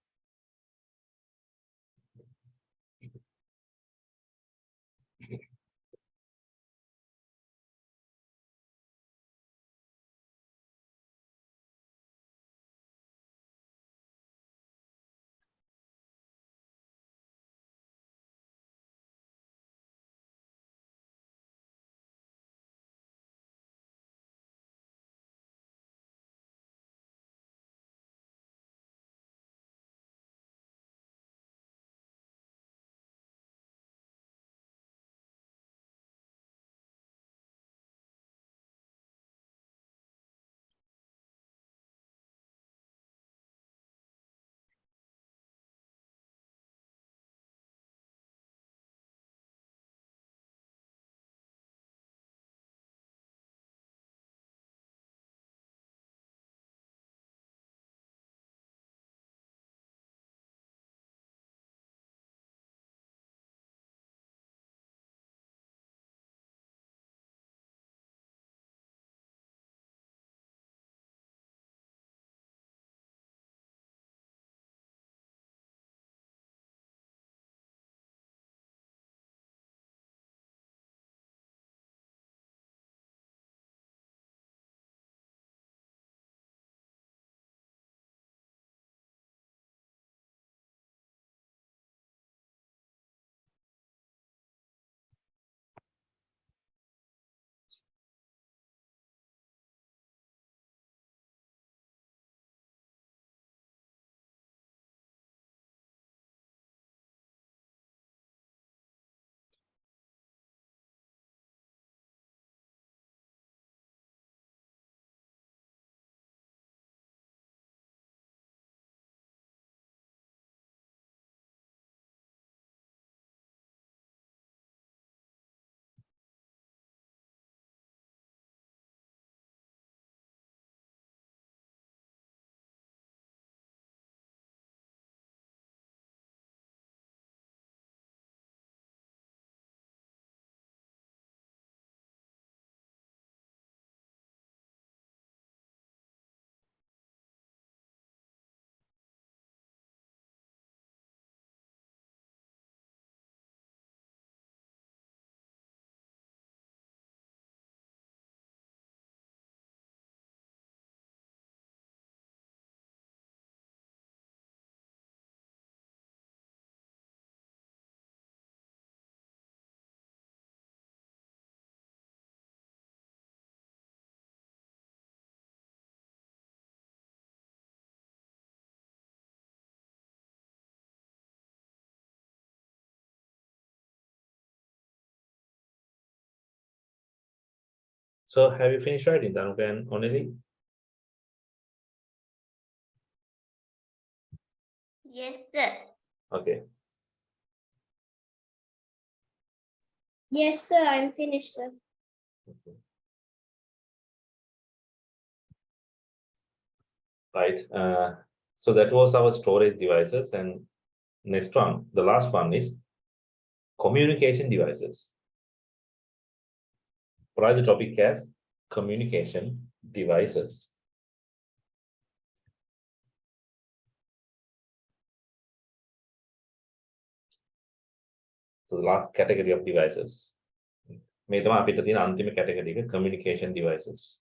So have you finished writing, Danuka and Onili? Yes, sir. Okay. Yes, sir. I'm finished, sir. Right. So that was our storage devices, and next one, the last one is communication devices. Write the topic as communication devices. So the last category of devices. මේ තමයි අපිට තියෙන අන්තිම category එක communication devices.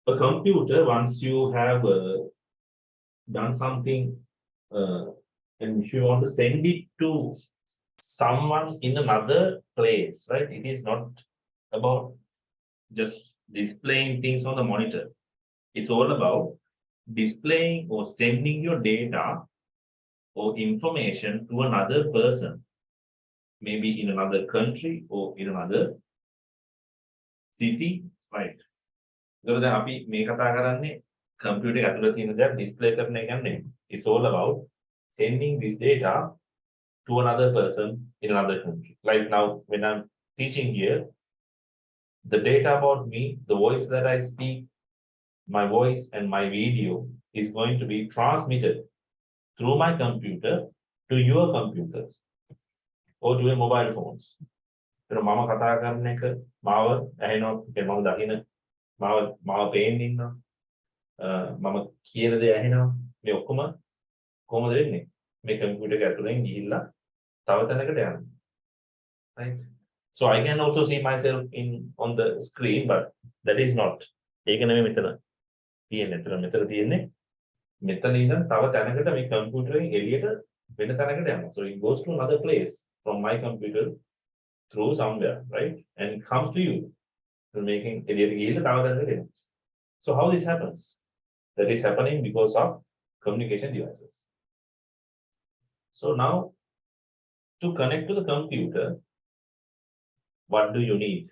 A computer, once you have done something and if you want to send it to someone in another place, right? It is not about just displaying things on the monitor. It's all about displaying or sending your data or information to another person, maybe in another country or in another city, right? So then අපි මේ කතා කරන්නේ computer එක ඇතුළේ තියෙන දේ display කරන එක නෙමෙයි. It's all about sending this data to another person in another country. Like now, when I'm teaching here, the data about me, the voice that I speak, my voice and my video is going to be transmitted through my computer to your computers or to your mobile phones. So මම කතා කරන එක මාව ඇහෙනවා, මම දකින මාව පේන්න ඉන්නවා, මම කියන දේ ඇහෙනවා. මේ ඔක්කොම කොහොමද වෙන්නේ? මේ කම්පියුටර් එක ඇතුලෙන් ගිහිල්ලා තව තැනකට යනවා. Right? So I can also see myself in on the screen, but that is not. ඒක නෙමෙයි මෙතන තියෙන්නේ. මෙතන තියෙන්නේ මෙතන ඉඳන් තව තැනකට මේ කම්පියුටර් එකෙන් එළියට වෙන තැනකට යනවා. So it goes to another place from my computer through somewhere, right? And it comes to you. So making එළියට ගිහිල්ලා තව තැනකට එනවා. So how this happens? That is happening because of communication devices. So now, to connect to the computer, what do you need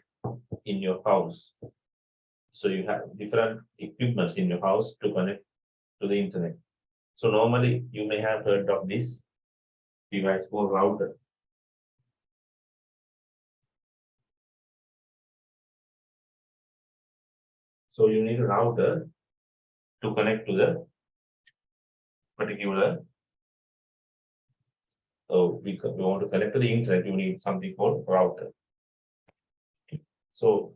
in your house? So you have different equipments in your house to connect to the internet. So normally you may have heard of this device called router. So you need a router to connect to the particular. So we want to connect to the internet, you need something called router. So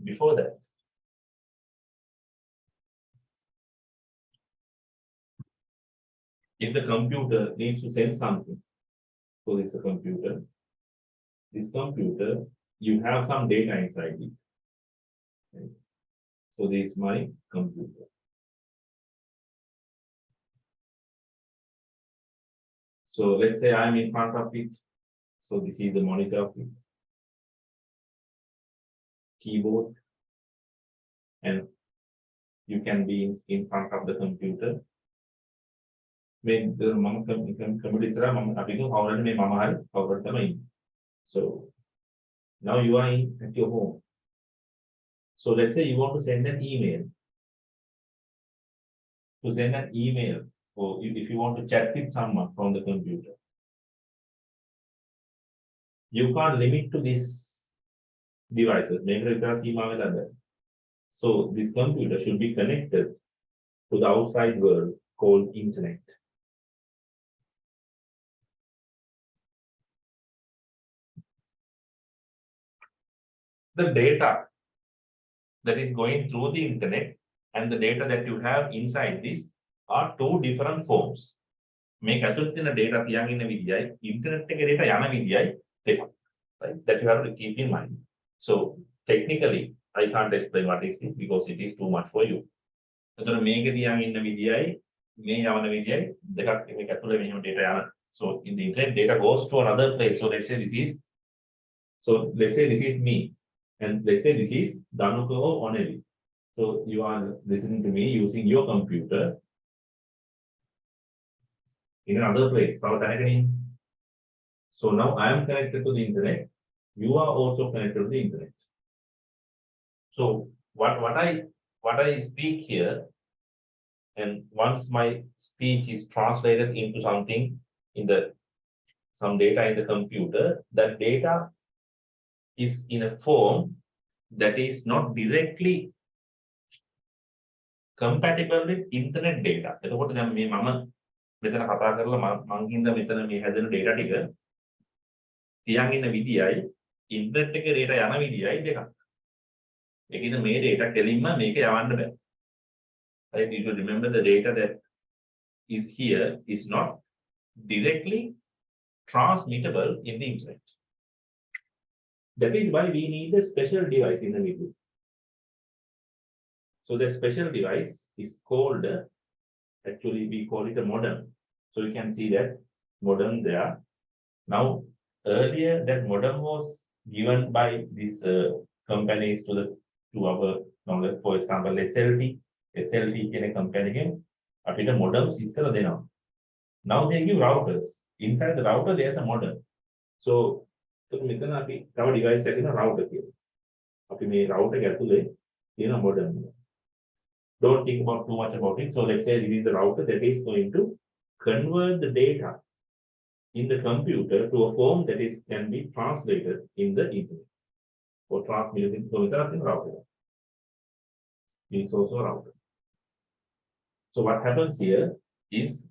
before that, if the computer needs to send something, so this is a computer. This computer, you have some data inside it. Okay. So this is my computer. So let's say I'm in front of it. So this is the monitor of it. Keyboard. And you can be in front of the computer. When the computer is so now you are at your home. So let's say you want to send an email. To send an email, or if you want to chat with someone from the computer, you can't limit to these devices. So this computer should be connected to the outside world called internet. The data that is going through the internet and the data that you have inside this are two different forms. Make ඇතුළේ තියෙන data තියන් ඉන්න විදියයි internet එකේ data යන විදියයි දෙකක්. Right? That you have to keep in mind. So technically I can't explain what is it because it is too much for you. එතකොට මේකේ තියන් ඉන්න විදියයි මේ යවන විදියයි දෙකක් මේක ඇතුළේ මෙහෙම data යන. So in the internet data goes to another place. So let's say this is So let's say this is me, and let's say this is Danuka or Oneli. So you are listening to me using your computer in another place. So now I am connected to the internet. You are also connected to the internet. So what I speak here, and once my speech is translated into something in the some data in the computer, that data is in a form that is not directly compatible with internet data. එතකොට දැන් මේ මම මෙතන කතා කරලා මං හින්දා මෙතන මේ හැදෙන data ටික තියන් ඉන්න විදියයි ඉන්ටර්නෙට් එකේ data යන විදියයි දෙකක්. ඒකින්ද මේ data කෙලින්ම මේක යවන්න බෑ. Right? You should remember the data that is here is not directly transmittable in the internet. That is why we need a special device in the middle. So that special device is called, actually we call it a modem. So you can see that modem there. Now, earlier that modem was given by these companies to our, for example, SLT can a company again. After the modems is now they give routers. Inside the router, there's a modem. So, මෙතන අපි තව device එකකින් router කියලා. අපි මේ router එක ඇතුලේ තියෙන modem. Don't think about too much about it. So let's say this is the router that is going to convert the data in the computer to a form that is can be translated in the internet or transmitted in the router. It's also a router. So what happens here is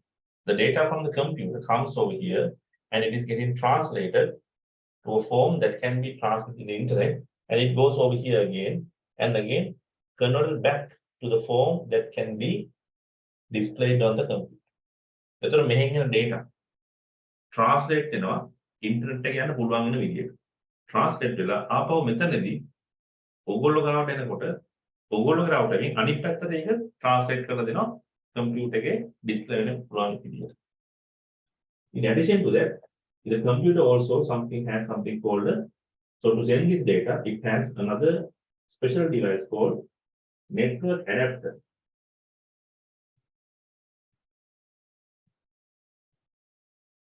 the data from the computer comes over here and it is getting translated to a form that can be transmitted in the internet, and it goes over here again and again converted back to the form that can be displayed on the computer. එතකොට මෙහෙන් එන data translate වෙනවා internet එක යන පුළුවන් වෙන විදියට. Translate වෙලා ආපහු මෙතනදී ඕගොල්ලෝ ගාවට එනකොට ඕගොල්ලෝගේ router එකෙන් අනිත් පැත්තට ඒක translate කරලා දෙනවා computer එකේ display වෙන පුළුවන් විදියට. In addition to that, the computer also has something called so to send this data, it has another special device called network adapter.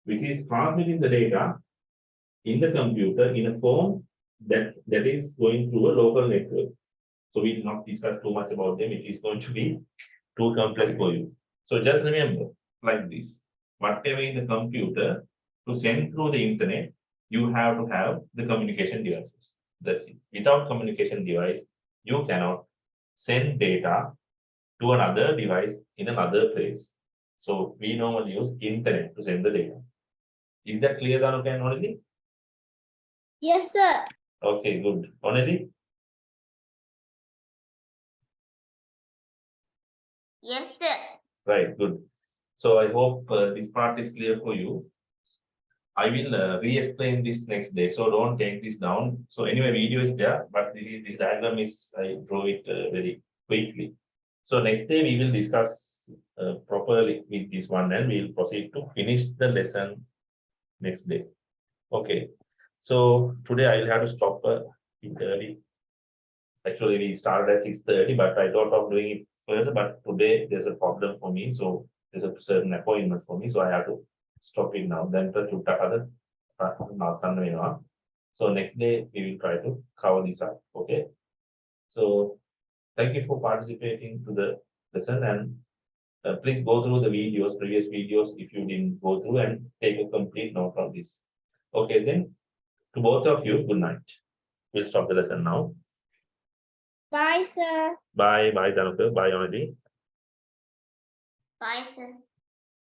Which is transmitting the data in the computer in a form that is going through a local network. So we will not discuss too much about them. It is going to be too complex for you. So just remember like this, whatever in the computer to send through the internet, you have to have the communication devices. That's it. Without communication device, you cannot send data to another device in another place. So we normally use internet to send the data. Is that clear, Danuka and Oneli? Yes, sir. Okay, good. Oneli? Yes, sir. Right, good. So I hope this part is clear for you. I will re-explain this next day, so don't take this down. So anyway, video is there, but this diagram is, I draw it very quickly. So next day we will discuss properly with this one, and we will proceed to finish the lesson next day. Okay, so today I will have to stop early. Actually, we started at 6:30, but I thought of doing it further, but today there's a problem for me, so there's a certain appointment for me, so I have to stop it now. Then so next day we will try to cover this up. Okay, so thank you for participating to the lesson, and please go through the previous videos if you didn't go through, and take a complete note of this. Okay, then to both of you, good night. We'll stop the lesson now. Bye, sir. Bye, Danuka. Bye, Oneli. Bye, sir.